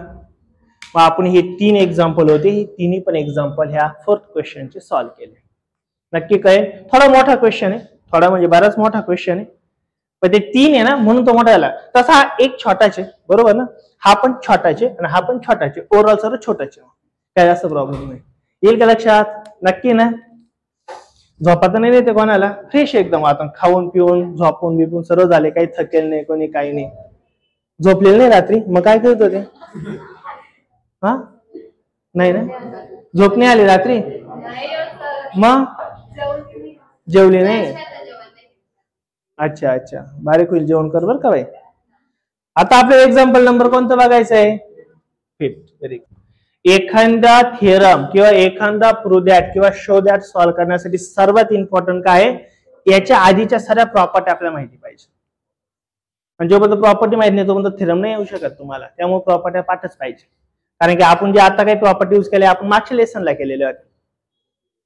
मग आपण हे 3 एक्झाम्पल होते हे तिन्ही पण एक्झाम्पल ह्या 4th क्वेश्चनचे सॉल्व्ह केले. नक्की काय थोडा मोठा क्वेश्चन आहे थोडा म्हणजे बराच मोठा क्वेश्चन आहे पण ते 3 आहे ना म्हणून तो मोठा झाला. तसा हा एक छोटाचे बरोबर ना हा पण छोटाचे आणि हा पण छोटाचे ओव्हरऑल सर्व छोटाचे काय जास्त प्रॉब्लेम नाही. येईल का लक्षात नक्की ना. झोपात नाही येते कोणाला फ्रेश एकदम आता खाऊन पिऊन झोपून बिपून सर्व झाले काही थकेल नाही कोणी काही नाही झोपलेलं नाही रात्री मग काय करत होते हा नाही ना झोप नाही आली रात्री मग जेवली नाही. अच्छा अच्छा बारीक होईल जेवण कर बर का बाई. आता आपल्याला एक्झाम्पल नंबर कोणतं बघायचं आहे 5th. Very good. एखादा थिअरम किंवा एखादा प्रूव्ह दॅट किंवा शो दॅट सॉल्व्ह करण्यासाठी सर्वात इम्पॉर्टंट काय आहे याच्या आधीच्या साऱ्या प्रॉपर्टी आपल्याला माहिती पाहिजे. म्हणजे जोपर्यंत प्रॉपर्टी माहिती नाही तोपर्यंत थिअरम नाही येऊ शकत तुम्हाला. त्यामुळे प्रॉपर्टी पाठच पाहिजे कारण की आपण जे आता काही प्रॉपर्टी यूज केल्या आपण मागच्या लेसनला केलेले होते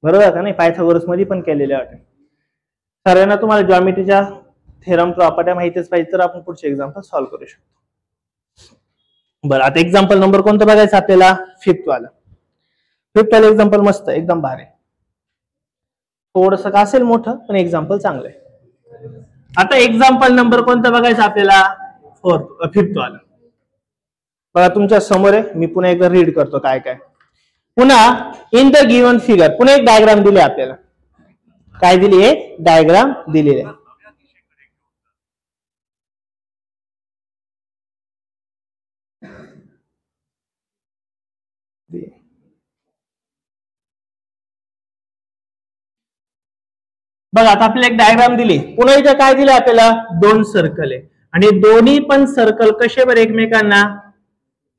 बरोबर का नाही पायथागोरस मध्ये पण केलेले होते. सर्वांना तुम्हाला जॉमेट्रीच्या थेरम प्रॉपर्ट्या माहितीच पाहिजे तर आपण पुढचे एक्झाम्पल सॉल्व्ह करू शकतो. बरं आता एक्झाम्पल नंबर कोणतं बघायचं आपल्याला 5th वाला. 5th वाला एक्झाम्पल मस्त एकदम भारी थोडंसं का असेल मोठं पण एक्झाम्पल चांगलं आहे. आता एक्झाम्पल नंबर कोणतं बघायचं आपल्याला 5th वाला. बघा तुमच्या समोर आहे मी पुन्हा एकदा रीड करतो काय काय. पुन्हा इन द गिवन फिगर पुन्हा एक डायग्राम दिली आपल्याला काय दिली आहे डायग्राम दिलेली आहे. बघा आता आपल्याला एक डायग्राम दिली पुन्हा इथं काय दिलं आपल्याला 2 सर्कल आहे आणि दोन्ही पण सर्कल कसे बरं एकमेकांना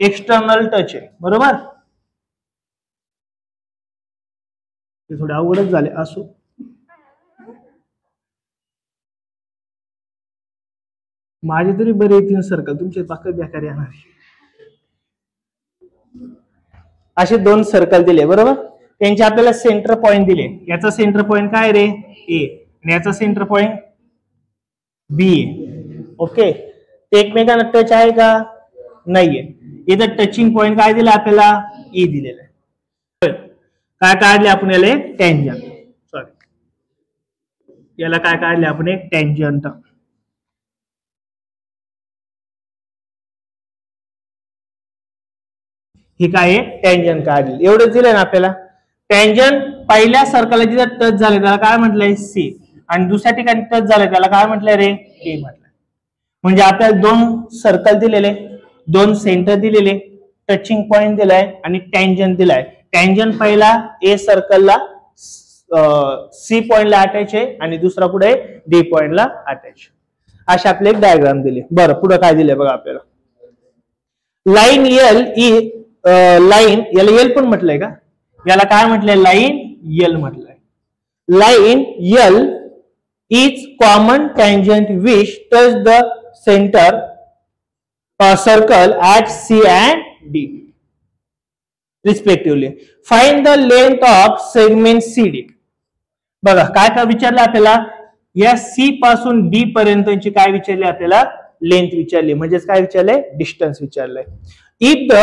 एक्सटर्नल टच आहे बरोबर. ते थोडे अवघडच झाले असो माझे तरी बरे 3 सर्कल तुमचे पाकच बेकार येणार. असे 2 सर्कल दिले बरोबर त्यांचे आपल्याला सेंटर पॉइंट दिले. याचा सेंटर पॉइंट काय रे ए आणि याचा सेंटर पॉइंट बी आहे. ओके ते एकमेकांना टच आहे का नाहीये. इथं टचिंग पॉइंट काय दिलं आपल्याला ई दिलेलं आहे. काय काढले आपण याला एक टँजंट सॉरी याला काय काढले आपण एक टँजंट. हे काय आहे टँजंट काढले एवढंच दिलंय ना आपल्याला. टँजंट पहिल्या सर्कलला जिथं टच झाले त्याला काय म्हटलंय सी आणि दुसऱ्या ठिकाणी टच झाले त्याला काय म्हटलंय रे ए म्हटलंय. म्हणजे आपल्याला 2 सर्कल दिलेले 2 सेंटर दिलेले टचिंग पॉइंट दिलाय आणि टँजंट दिलाय. टँजंट पहिला ए सर्कलला सी पॉइंटला अटॅच आहे आणि दुसरा पुढे डी पॉइंटला अटॅच. अशी आपली एक डायग्राम दिली. बरं पुढे काय दिलंय बघा आपल्याला लाईन एल ई लाईन याला एल पण म्हटलंय का याला काय म्हटलंय लाईन एल म्हटलंय. Line L is common tangent which touch the centre circle at C and D respectively. Find the length of segment C D. बघा काय काय विचारलं आपल्याला या सी पासून डी पर्यंतची काय विचारली आपल्याला लेंथ विचारली म्हणजेच काय विचारलंय डिस्टन्स विचारलंय. If the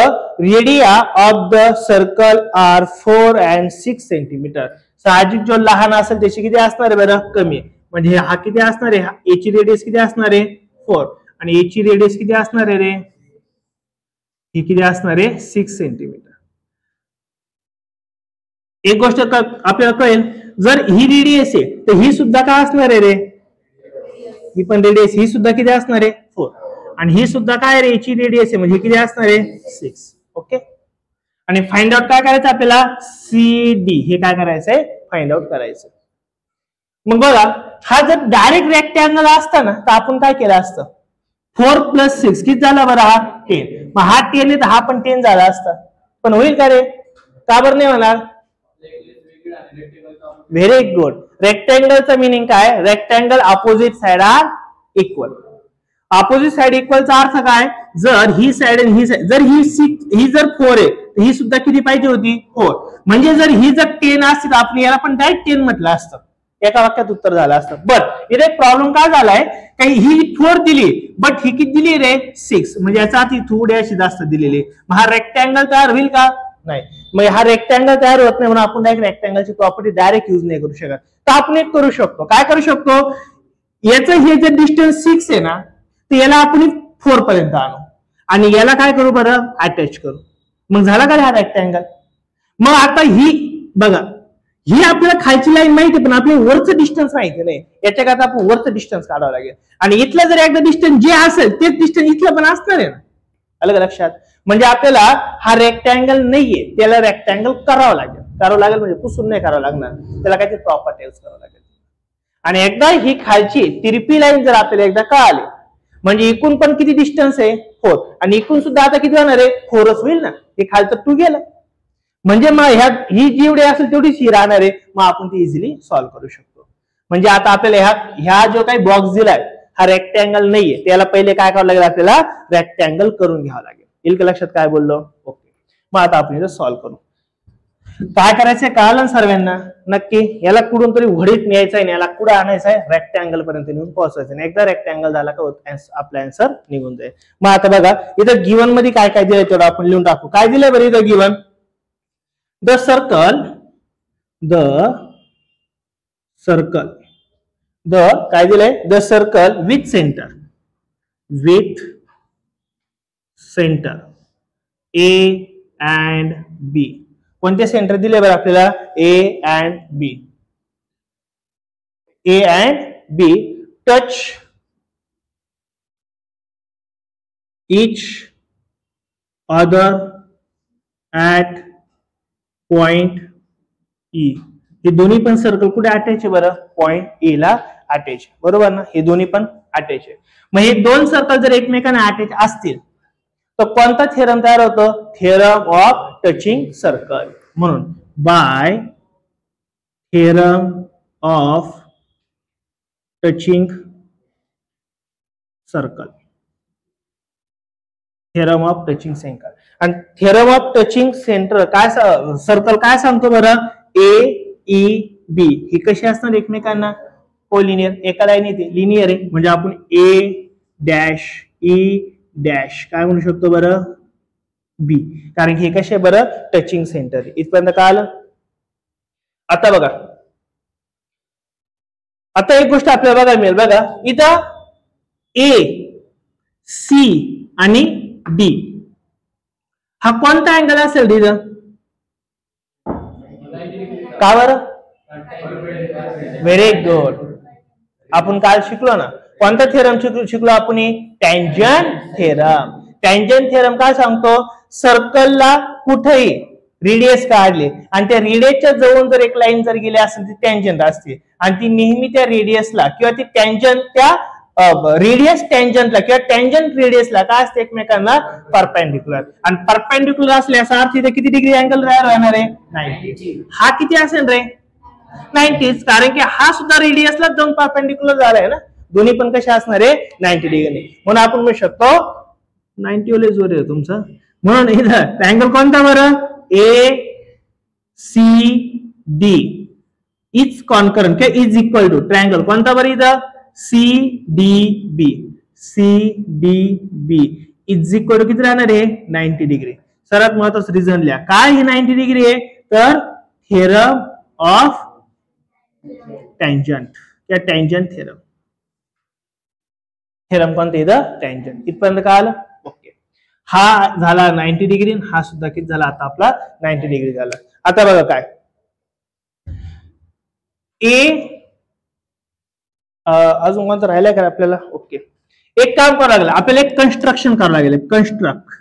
radii of the circle are 4 and 6 centimetre, साहजिक जो लहान असेल त्याची किती असणार आहे बरं, कमी. म्हणजे हा किती असणार आहे, ए ची रेडियस किती असणार आहे 4 आणि ए ची रेडियस किती असणार आहे रे, ही किती असणार आहे 6 सेंटीमीटर. एक गोष्ट आपल्याला कळेल, जर ही रेडियस आहे तर ही सुद्धा काय असणार आहे रे, ही पण रेडियस ही सुद्धा किती असणार आहे 4 आणि ही सुद्धा काय रे याची रेडियस आहे म्हणजे किती असणार आहे 6. ओके. आणि फाइंड आउट काय करायचं आपल्याला, सी डी हे काय करायचंय फाइंड आउट करायचं. मग बघा हा जर डायरेक्ट रेक्टँगल असता ना तर आपण काय केलं असतं, 4 + 6 किती झाला बरं, हा 10. मग हा 10 आहे तर हा पण 10 झाला असता, पण होईल का रे, का बरं नाही होणार. Very good. रेक्टँगलचा मिनिंग काय, rectangle opposite side are equal. Opposite side इक्वलचा अर्थ काय, जर ही साइड आणि ही साइड, जर ही जर 4 आहे तर ही सुद्धा किती पाहिजे होती 4. म्हणजे जर ही जर 10 असती तर आपण याला पण डायरेक्ट 10 म्हटलं असतं, एका वाक्यात उत्तर झालं असतं. बट इथे प्रॉब्लेम काय झालाय, काही ही 4 दिली बट ही किती दिली रे 6, म्हणजे याचा अर्थ थोडी अशी जास्त दिलेली. मग हा रेक्टँगल तयार होईल का, नाही. मग हा रेक्टँगल तयार होत नाही म्हणून आपण डायरेक्ट रेक्टँगलची प्रॉपर्टी डायरेक्ट यूज नाही करू शकत. तर आपण एक करू शकतो, काय करू शकतो, याचं हे जे डिस्टन्स 6 आहे ना तर याला आपण 4 पर्यंत आणू आणि याला काय करू बरं अटॅच करू, मग झाला का हा रेक्टँगल. मग आता ही बघा, ही आपल्याला खालची लाईन माहिती पण आपल्याला वरचं डिस्टन्स माहिती नाही, याच्याकरता आपण वरचं डिस्टन्स काढावं लागेल आणि इथलं जर एकदा डिस्टन्स जे असेल तेच डिस्टन्स इथलं पण असणार आहे ना, अलग लक्षात. म्हणजे आपल्याला हा रेक्टँगल नाहीये, त्याला रेक्टँगल करावं लागेल म्हणजे पुसून नाही करावं लागणार, त्याला काहीतरी प्रॉपर्टी यूज करावं लागेल. आणि एकदा ही खालची तिरपी लाईन जर आपल्याला एकदा कळाली म्हणजे इकून पण किती डिस्टन्स आहे 4 आणि इकून सुद्धा आता किती होणार आहे 4च होईल ना, हे खालचं 2 गेलं म्हणजे मग ही जेवढी असेल तेवढीच ही राहणार आहे, मग आपण ती इझिली सॉल्व्ह करू शकतो. म्हणजे आता आपल्याला ह्या जो काही बॉक्स दिलाय हा रेक्टँगल नाहीये, त्याला पहिले काय करावं लागेल, आपल्याला रेक्टँगल करून घ्यावं लागेल. येईल का लक्षात काय बोललो. ओके. मग आता आपण इथं सॉल्व्ह करू. काय करायचंय कळालं सर्वांना नक्की. याला कुठून तरी वडीत न्यायचं आहे, याला कुठं आणायचं आहे रेक्टँगल पर्यंत नेऊन पोहोचवायचं. एकदा रेक्टँगल झाला का आपला आन्सर निघून जाईल. मग आता बघा इथं गिवन मध्ये काय काय दिलंय तेवढं आपण लिहून टाकू. काय दिलंय बरं इथं गिवन, द सर्कल काय दिलंय, the circle with centre A and B. कोणते सेंटर दिले बरं आपल्याला, A and B. A and B touch each other at point E. हे दोन्ही पण सर्कल कुठे अटॅच आहे बरं, पॉइंट ए ला अटॅच, बरोबर ना. हे दोन्ही पण अटॅच आहे. मग हे दोन सर्कल जर एकमेकांना अटॅच असतील तर कोणता थेरम तयार होतो, थेरम ऑफ टचिंग सर्कल. म्हणून by theorem of touching circle, theorem of touching centre. आणि थेरम ऑफ टचिंग सेंटर काय सर्कल काय सांगतो बरं, ए ई बी ही कशी असणार एकमेकांना कोलिनियर, एका लाईन येते लिनियर आहे म्हणजे आपण ए डॅश ई डॅश काय म्हणू शकतो बरं बी, कारण हे कसे बरं टचिंग सेंटर आहे. इथपर्यंत काय आलं. आता बघा आता एक गोष्ट आपल्याला बघायला मिळेल बघा इथं ए सी आणि डी हा कोणता अँगल असेल तिथं, का बरं, व्हेरी गुड. आपण काल शिकलो ना कोणता थेरम शिकलो आपण, टँजंट थेरम. टँजंट थेरम काय सांगतो, सर्कलला कुठेही रेडियस काढले आणि त्या रेडियसच्या जवळून जर एक लाईन जर गेली असेल ती टँजंट असते आणि ती नेहमी त्या रेडियसला किंवा ती टँजंट त्या रेडियस टँजंटला किंवा टँजंट रेडियसला काय असते एकमेकांना परपेंडिक्युलर. आणि परपेंडिक्युलर असल्याचा अर्थ इथे किती डिग्री अँगल तयार होणार आहे 90. हा किती असेल रे 90, कारण की हा सुद्धा रेडियसला जाऊन परपेंडिक्युलर झालाय ना, दोन्ही पण कशा असणार आहे 90 डिग्री. म्हणून आपण म्हणू शकतो 90 ओले जोर आहे तुमचा. म्हणून इथं अँगल कोणता बरं, A C D is concurrent किंवा इज इक्वल टू ट्रायंगल कोणता बरं इथं, C D B. C D B is equal to किती राहणार आहे 90 डिग्री. सर्वात महत्वाचं रिझन लिहा. काय हे 90 डिग्री आहे तर थेरम ऑफ टँजंट या टँजंट थेरम. थेरम कोणतं इथं टँजंट. इथपर्यंत काय आलं ओके. हा झाला 90 डिग्री हा सुद्धा किती झाला आता आपला 90 डिग्री झाला. आता बघा काय अजून कोणतं राहिलंय का आपल्याला ओके. एक काम करावं लागलं आपल्याला एक कन्स्ट्रक्शन करावं लागेल. कन्स्ट्रक्ट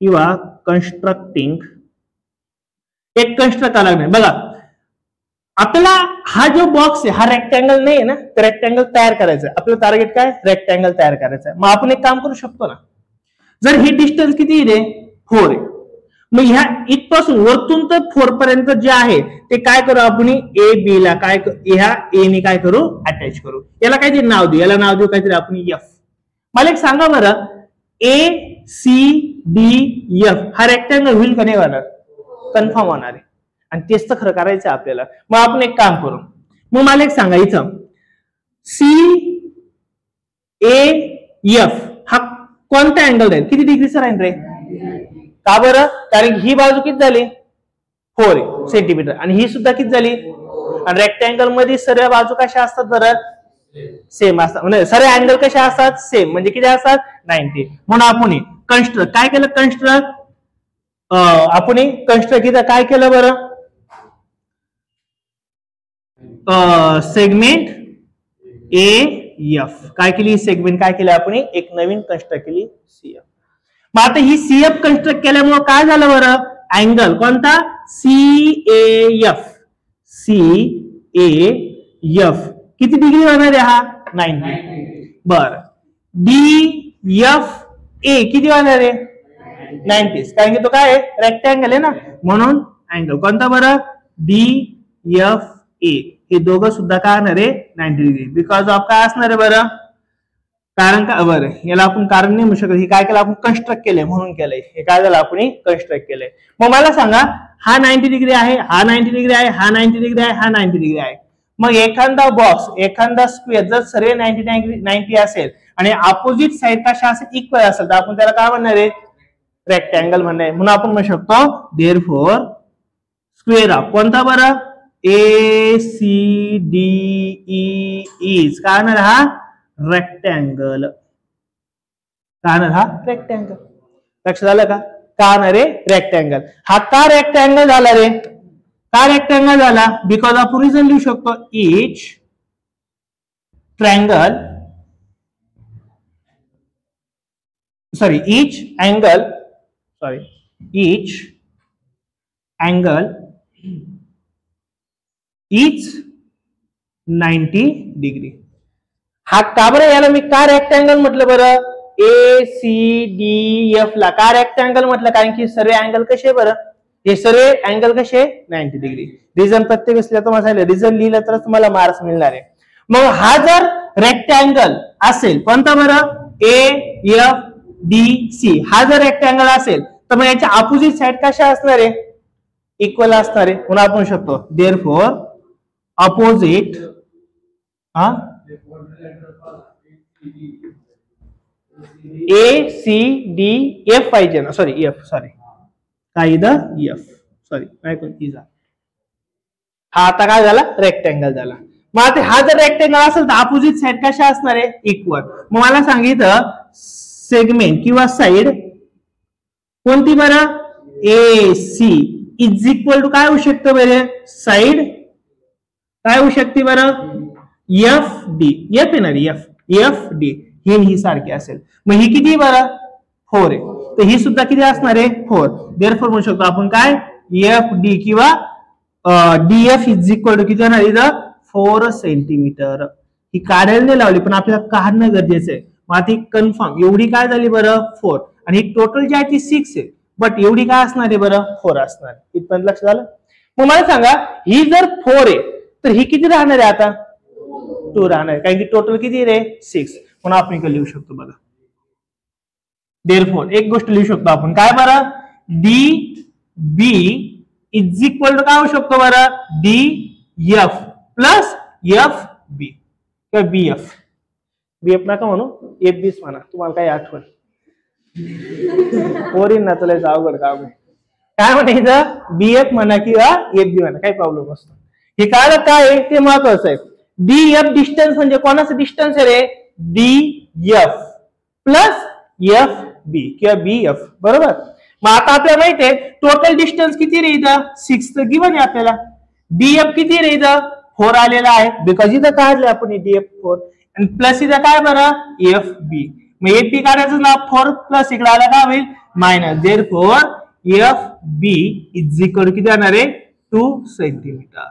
किंवा कन्स्ट्रक्टिंग एक कन्स्ट्रक्ट करावं लागणार. बघा आपल्याला हा जो बॉक्स आहे हा रेक्टँगल नाही आहे ना तर रेक्टँगल तयार करायचं आहे. आपलं टार्गेट काय रेक्टँगल तयार करायचं आहे. मग आपण एक काम करू शकतो ना जर ही डिस्टन्स किती आहे 4 आहे मग ह्या इथपासून वरतून तर 4 पर्यंत जे आहे ते काय करू आपण ए बी ला काय ह्या ए ने काय करू अटॅच करू. याला काहीतरी नाव देऊ. याला नाव देऊ काहीतरी आपण एफ. मला एक सांगा बरं ए सी डी एफ हा रेक्टँगल होईल का नाही होणार कन्फर्म होणार आहे. आणि तेच तर खरं करायचं आपल्याला. मग आपण एक काम करू. मग मला एक सांगा इथं सी ए एफ हा कोणता अँगल राहील किती डिग्रीचा राहील रे. का बरं कारण ही बाजू किती झाली 4 सेंटीमीटर आणि ही सुद्धा किती झाली. आणि रेक्टँगल मध्ये सर्व बाजू कशा असतात बरं सेम असतात म्हणजे सर्व अँगल कशा असतात सेम म्हणजे किती असतात 90. म्हणून आपण कन्स्ट्रक्ट काय केलं कन्स्ट्रक्ट आपण कन्स्ट्रक्ट इथं काय केलं बरं सेगमेंट ए एफ काय केली सेगमेंट काय केलं आपण एक नवीन कन्स्ट्रक्ट केली सीएफ. मग आता ही सीएफ कन्स्ट्रक्ट केल्यामुळे काय झालं बरं अँगल कोणता सीएएफ सीएएफ किती डिग्री होणार आहे हा 90. बर डीएफ ए किती होणार आहे 90 कारण की तो काय रेक्टँगल आहे ना म्हणून अँगल कोणता बरं डीएफ ए हे दोघं सुद्धा काय असणार आहे 90 डिग्री. बिकॉज ऑफ काय असणार आहे बरं कारण का बरं याला आपण कारण नाही म्हणू शकत. हे काय केलं आपण कन्स्ट्रक्ट केलंय म्हणून केलंय. हे काय झालं आपण कन्स्ट्रक्ट केलंय. मग मला सांगा हा 90 डिग्री आहे हा 90 डिग्री आहे हा 90 डिग्री आहे हा 90 डिग्री आहे. मग एखादा बॉक्स एखादा स्क्वेअर जर सर्व 90 असेल आणि अपोजिट साइड कशा असेल इक्वल असेल तर आपण त्याला काय म्हणणार आहे रेक्टँगल म्हणणार. म्हणून आपण म्हणू शकतो देअरफॉर स्क्वेअर ऑफ कोणता बरं A C D E is काय म्हणणार हा रेक्टँगल. काय हा रेक्टँगल. लक्षात आलं का काय रे रेक्टँगल. हा का रेक्टँगल झाला रे का रेक्टँगल झाला बिकॉज आपण रिझन लिहू शकतो each triangle sorry each angle is 90 degree. हा का बरं याला मी का रेक्टँगल म्हटलं बरं ए सी डी एफ ला का रेक्टँगल म्हटलं कारण की सर्व अँगल कसे बरं हे सर्व अँगल कसे 90 डिग्री. रिझन प्रत्येक तुम्हाला रिझन लिहिलं तर तुम्हाला मार्क्स मिळणार आहे. मग हा जर रेक्टँगल असेल कोणता बरं ए एफ डी सी हा जर रेक्टँगल असेल तर मग याच्या अपोजिट साइड कशा असणार आहे इक्वल असणार आहे. म्हणून आपण शकतो देअरफॉर अपोजिट ए सी डी एफ पाहिजे ना सॉरी एफ सॉरी काय इथं एफ सॉरी हा आता काय झाला रेक्टँगल झाला. मग आता हा जर रेक्टँगल असेल तर अपोजिट साइड कशा असणार आहे इक्वल. मग मला सांगितलं सेगमेंट किंवा साइड कोणती बरं A C is equal to काय होऊ शकतं बरं साइड काय होऊ शकते बरं एफ डी एफ येणार एफ डी ही सारखी असेल. मग ही किती बरं 4 आहे तर ही सुद्धा किती असणार आहे 4. देअरफॉर म्हणू शकतो आपण काय एफ डी किंवा डीएफ इज इक्वल टू किती होणार इथं 4 सेंटीमीटर. ही काढायला नाही लावली पण आपल्याला काढणं गरजेचं आहे. मग आता कन्फर्म एवढी काय झाली बरं 4 आणि ही टोटल जी आहे ती 6 आहे बट एवढी काय असणार आहे बरं 4 असणार. इथपर्यंत लक्षात आलं. मग मला सांगा ही जर 4 आहे तर ही किती राहणार आहे आता 2 राहणार आहे कारण की टोटल किती रे 6. म्हणून आपण इकडे लिहू शकतो बघा देअरफॉर एक गोष्ट लिहू शकतो आपण काय बरं D B is equal to काय होऊ शकतो बरं D F plus F B किंवा बी एफ नका म्हणू एफ बीच म्हणा तुम्हाला काय आठवण पोरींना तुला अवघड काम आहे. काय म्हणायचं, BF म्हणा किंवा FB म्हणा, काही प्रॉब्लेम नसतो. हे कारण काय आहे ते महत्वाचं आहे. DF डिस्टन्स म्हणजे कोणाचं डिस्टन्स आहे रे, DF प्लस FB किंवा BF, बरोबर. मग आता आपल्याला माहिती आहे टोटल डिस्टन्स किती रे इथं 6 तर गिवन आहे आपल्याला. DF किती रे इथं 4 आलेला आहे, बिकॉज इथं काढलं आपण DF 4 आणि प्लस इथं काय बरं FB. मग FB काढायचं ना 4 प्लस इकडे आला काय होईल minus. Therefore FB is equal किती येणार आहे 2 सेंटीमीटर.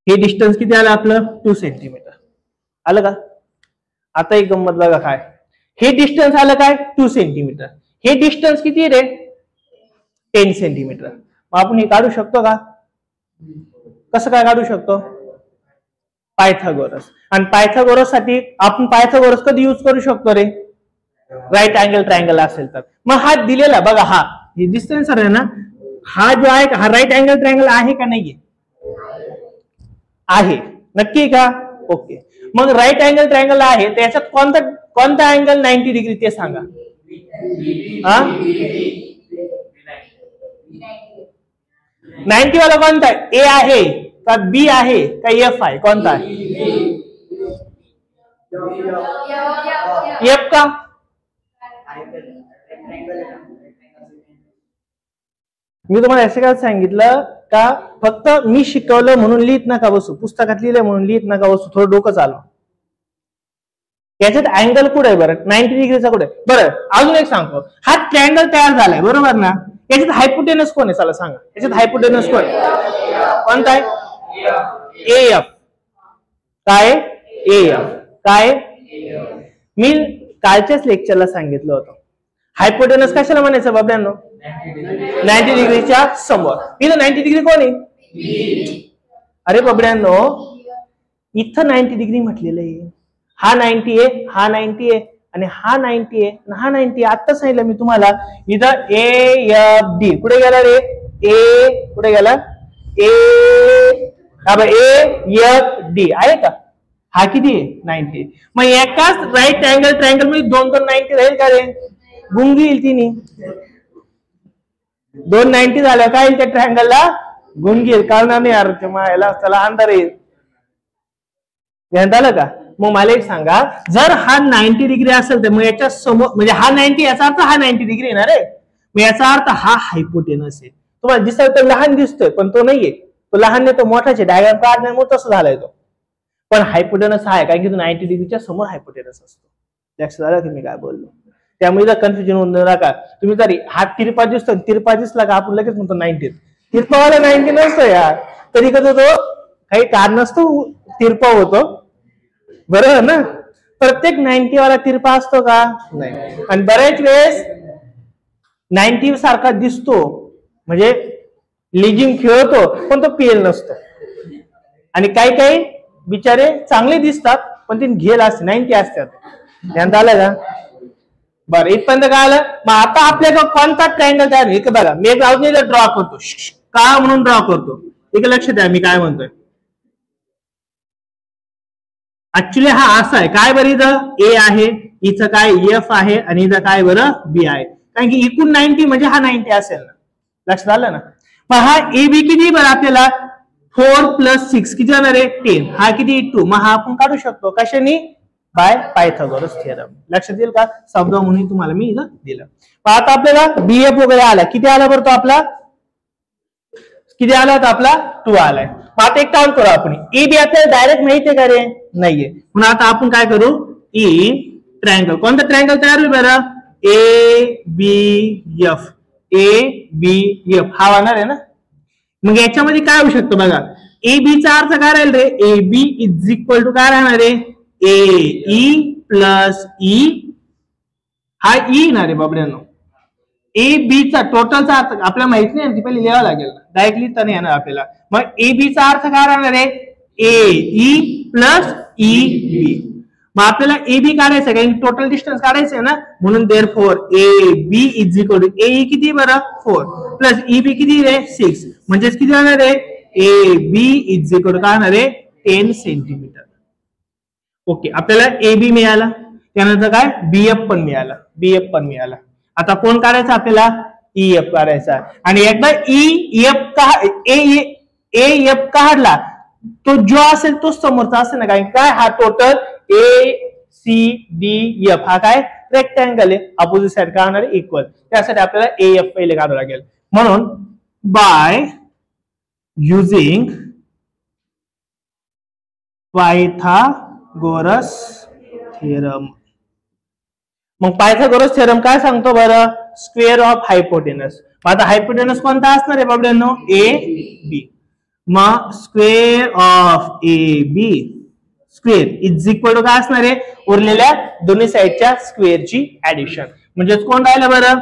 हे डिस्टन्स किती आलं आपलं 2 सेंटीमीटर आलं का. आता एक गंमत बघा काय, हे डिस्टन्स आलं काय 2 सेंटीमीटर, हे डिस्टन्स किती रे 10 सेंटीमीटर. मग आपण हे काढू शकतो का, कसं काय काढू शकतो, पायथागोरस. आणि पायथागोरस साठी आपण पायथागोरस कधी यूज करू शकतो रे, राईट अँगल ट्रायंगल असेल तर. मग हा दिलेला बघा, हा हे डिस्टन्स आहे ना, हा जो आहे हा राईट अँगल ट्रायंगल आहे का नाहीये, आहे नक्की का, ओके. मग राईट अँगल ट्रायंगल आहे त्याच्यात कोणता अँगल 90 डिग्री ते सांगा. हा 90 वाला कोणता आहे, A आहे का B आहे का F आहे, कोणता आहे F का. मी तुम्हाला असं काय सांगितलं का, फक्त मी शिकवलं म्हणून लिहित नका बसू, पुस्तकात लिहिलं म्हणून लिहित नका बसू, थोडं डोकं चालवा. याच्यात अँगल कुठे आहे बरं 90 डिग्रीचा कुठे आहे. बरं अजून एक सांगतो, हा ट्रायंगल तयार झालाय बरोबर ना, याच्यात हायपोटेनस कोण आहे चला सांगा, याच्यात हायपोटेनस कोण कोणता आहे AF. काय AF काय, मी कालच्याच लेक्चरला सांगितलं होतं हायपोटेनस कशाला म्हणायचं बाबड्यांनो 90 डिग्रीच्या समोर. इथं 90 डिग्री कोण आहे, अरे बाबड्यांनो इथं 90 डिग्री म्हटलेलं आहे, हा 90 आहे, हा 90 आहे आणि हा 90 आहे आणि हा 90. आता सांगितलं मी तुम्हाला इथं AFD कुठे गेला रे, ए कुठे गेला AFD आहे का, हा किती आहे 90. मग एकाच राईट अँगल ट्रायंगल मध्ये दोन 90 राहील का रे, गुंगी येईल तिने, 2 90 झाल्या काय येईल त्या ट्रायंगलला गुंगी येईल. कारण नाही यार याला त्याला अंधार येईल, ध्यान आलं का. मग मला एक सांगा, जर हा 90 डिग्री असेल तर मग याच्या समोर म्हणजे हा 90 याचा अर्थ हा 90 डिग्री येणार आहे, मग याचा अर्थ हा हायपोटेनस आहे. तुम्हाला दिसायला तर लहान दिसतोय पण तो नाहीये, तो लहान नाही तो मोठाचे, डायग्राम काढण्यामुळे तसं झालाय तो. पण हायपोटेनस हा आहे कारण की तो 90 डिग्रीच्या समोर हायपोटेनस असतो. लक्षात आलं की मी काय बोललो. त्यामुळे कन्फ्युजन होऊन नका. तुम्ही जरी हा तिरपा दिसतो, तिरपा दिसला का आपण लगेच म्हणतो 90, तिरपावाला 90 नसतो यार. कधी कधी तो काही कारण नसतो तिरपा होतो, बरोबर ना. प्रत्येक 90 वाला तिरपा असतो का नाही. आणि बऱ्याच वेळेस 90 सारखा दिसतो म्हणजे लिजिंग खेळतो पण तो पीएल नसतो. आणि काही काही बिचारे चांगले दिसतात पण ते घेल असते 90 असतात. ध्यानात आलं का. बरं इथपर्यंत काय आलं. मग आता आपल्याला कोणता ट्रायंगल तयार होईल बघा. मी एक अजून ड्रॉ करतो का म्हणून ड्रॉ करतो. एक लक्ष द्या मी काय म्हणतोय. ऍक्च्युली हा असा आहे काय बरं, इथं ए आहे, इथं काय एफ आहे आणि इथं काय बरं बी आहे. कारण की एकूण 90 म्हणजे हा 90 असेल ना. लक्षात आलं ना. मग हा ए बी किती बरं आपल्याला 4 + 6 किती जाणार आहे 10. हा किती 2. मग हा आपण काढू शकतो कशाने बाय पायथागोरस थिअरम. लक्षात येईल का. समजा म्हणून तुम्हाला मी इथं दिलं. आता आपल्याला बीएफ वगैरे आला. किती आला बरं तो आपला किती आला तर आपला 2 आलाय. आता एक काम करू आपण. ए बी आपल्याला डायरेक्ट माहिती आहे का रे नाहीये. म्हणून आता आपण काय करू इन ट्रायंगल. कोणतं ट्रायंगल तयार होईल बरं A B F. A B F हा होणार आहे ना. मग याच्यामध्ये काय होऊ शकतं बघा. ए बी चा अर्थ काय राहील रे. A B is equal to काय राहणार आहे ए ई प्लस ई. हा ई येणार आहे बाबड्यांनो. ए बी चा टोटलचा अर्थ आपल्याला माहित नाही, पहिले लिहावं लागेल. डायरेक्टली तर नाही येणार आपल्याला. मग ए बी चा अर्थ काय राहणार आहे A E plus E B. मग आपल्याला ए बी काढायचं आहे कारण टोटल डिस्टन्स काढायचं आहे ना. म्हणून therefore A B is equal to A E किती बरं 4 प्लस ई बी किती रे 6. म्हणजेच किती राहणार आहे A B is equal to काय होणार आहे 10 सेंटीमीटर. ओके आपल्याला ए बी मिळाला. त्यानंतर काय बीएफ पण मिळाला. आता कोण काढायचं आपल्याला, ईएफ काढायचा. आणि एकदा एफ काढला तो जो असेल तो समोरचा असेल ना, काय हा टोटल ACDF हा काय रेक्टँगल आहे, अपोजिट साइड काय होणार आहे इक्वल. त्यासाठी आपल्याला एएफ पहिले काढावं लागेल. म्हणून बाय युजिंग पायथागोरस थिअरम. मग पायथागोरस थिअरम काय सांगतो बरं, स्क्वेअर ऑफ हायपोटेनस. आता हायपोटेनस कोणता असणार आहे बाबड्यांनो, AB. मग square of AB square is equal to काय असणार आहे, उरलेल्या दोन्ही साइडच्या स्क्वेअरची ऍडिशन. म्हणजे कोण राहिलं बरं,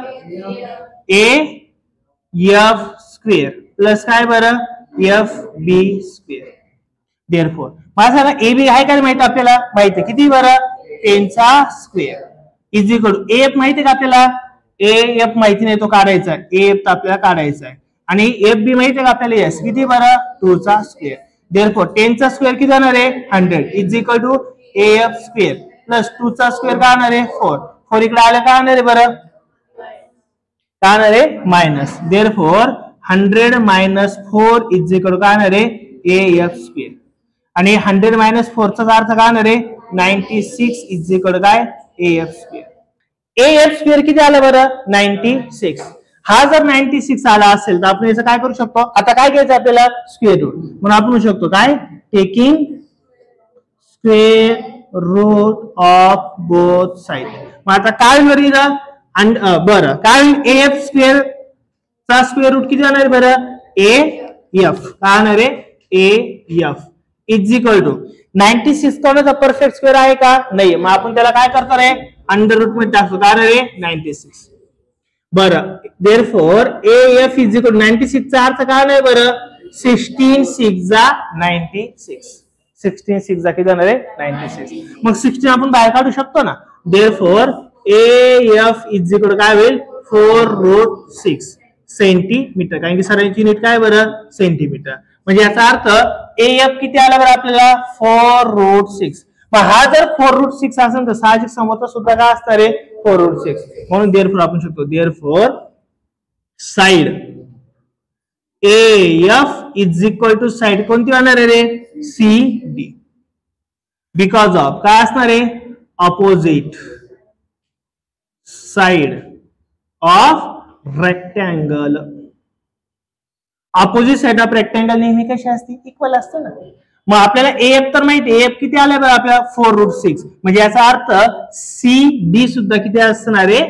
AF स्क्वेअर प्लस काय बरं FB स्क्वेअर. देअरफॉर माझा AB आहे काय माहिती आपल्याला, माहिती आहे किती बरं 10 चा square is equal to AF माहिती आहे का आपल्याला, AF माहिती नाही तो काढायचा, AF आपल्याला काढायचा आहे. आणि FB माहिती आहे का आपल्याला, yes किती बरं 2 चा स्क्वेअर. देअरफॉर 10 चा स्क्वेअर किती जाणार आहे 100 is equal to AF square plus 2 चा स्क्वेअर काय होणार आहे 4 इकडे आलं काय होणार आहे बरं, काय होणार आहे minus. Therefore 100 minus 4 is equal to काय होणार आहे AF स्क्वेअर. आणि 100 मायनस 4 चा अर्थ काय होणार आहे 96 इज इक्वल टू काय AF स्क्वेअर. AF स्क्वेअर किती आलं बरं 96. हा जर 96 आला असेल तर आपण याचं काय करू शकतो, आता काय घ्यायचं आपल्याला स्क्वेअर रूट. म्हणून आपण म्हणू शकतो काय, taking square root of both side. मग आता काय होईल बरं, काय AF स्क्वेअर चा स्क्वेअर रूट किती जाणार बरं AF, काय होणार आहे AF इज इक्वल टू 96 कोणाचा परफेक्ट स्क्वेअर आहे का नाही, मग आपण त्याला काय करतो रे अंडर रूट मध्ये टाकतो, काय रे 96. बरं देअरफॉर AF इज इक्वल 96 चा अर्थ काय नाही बरं 16 6 जा 96, 16 6 जा किती जाणार आहे 96. मग 16 आपण बाहेर काढू शकतो ना. देअरफॉर AF इज इक्वल काय होईल 4√6 सेंटीमीटर, कारण की सरांची युनिट काय बरं सेंटीमीटर. म्हणजे याचा अर्थ AF किती आला बरं आपल्याला 4√6. मग हा जर 4√6 असेल तर साहजिक समोरचा सुद्धा काय असणार आहे 4√6. म्हणून देअरफॉर आपण शकतो therefore side AF is equal to side कोणती होणार आहे रे CD, बिकॉज ऑफ काय असणार आहे opposite side of rectangle. Opposite side of rectangle नेहमी कशी असते इक्वल असते ना. मग आपल्याला AF तर माहिती आहे, AF किती आलाय बरं आपल्याला 4√6. म्हणजे याचा अर्थ CD सुद्धा किती असणार आहे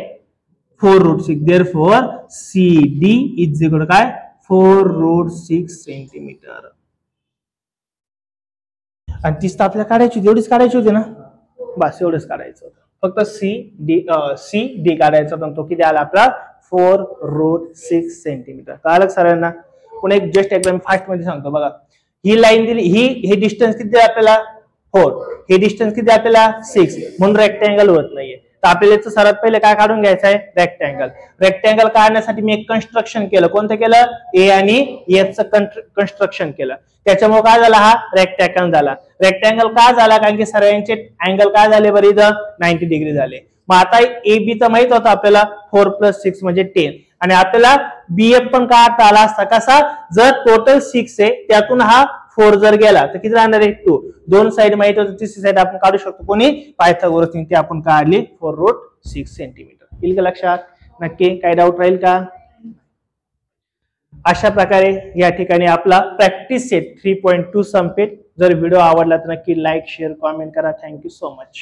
4√6. देअरफॉर CD इज इक्वल काय 4√6 सेंटीमीटर. आणि तीच तर आपल्याला काढायची होती, एवढीच काढायची होती ना, बस एवढंच काढायचं होतं. फक्त CD काढायचा होता, तो किती आला आपला 4√6 सेंटीमीटर. कळलं सरांना. पुन्हा एक जस्ट एकदम फास्ट मध्ये सांगतो बघा. ही लाईन दिली, हे डिस्टन्स किती आपल्याला 4, हे डिस्टन्स किती आपल्याला 6, म्हणून रेक्टँगल होत नाहीये. तर आपल्याला याचं सर्वात पहिले काय काढून घ्यायचं आहे रेक्टँगल. रेक्टँगल काढण्यासाठी मी एक कन्स्ट्रक्शन केलं, कोणतं केलं A आणि F चं कन्स्ट्रक्शन केलं. त्याच्यामुळे काय झाला हा रेक्टँगल झाला. रेक्टँगल का झाला, कारण की सर्वांचे अँगल काय झाले बरं इथं 90 डिग्री झाले. मग आता AB तर माहित होतं आपल्याला 4 + 6 म्हणजे 10, आणि आपल्याला BF पण काढता आला असता कसा, जर टोटल 6 आहे त्यातून हा 4 जर गेला तर किती राहणार आहे 2. दोन साइड माहित होतं, तिसरी साइड आपण काढू शकतो कोणी पायथागोरस ती आपण काढली 4√6 सेंटीमीटर. येईल का लक्षात, नक्की काही डाऊट राहील का. अशा प्रकारे या ठिकाणी आपला प्रॅक्टिस सेट 3.2 संपेल. जर व्हिडिओ आवडला तर नक्की लाईक शेअर कॉमेंट करा. Thank you so much.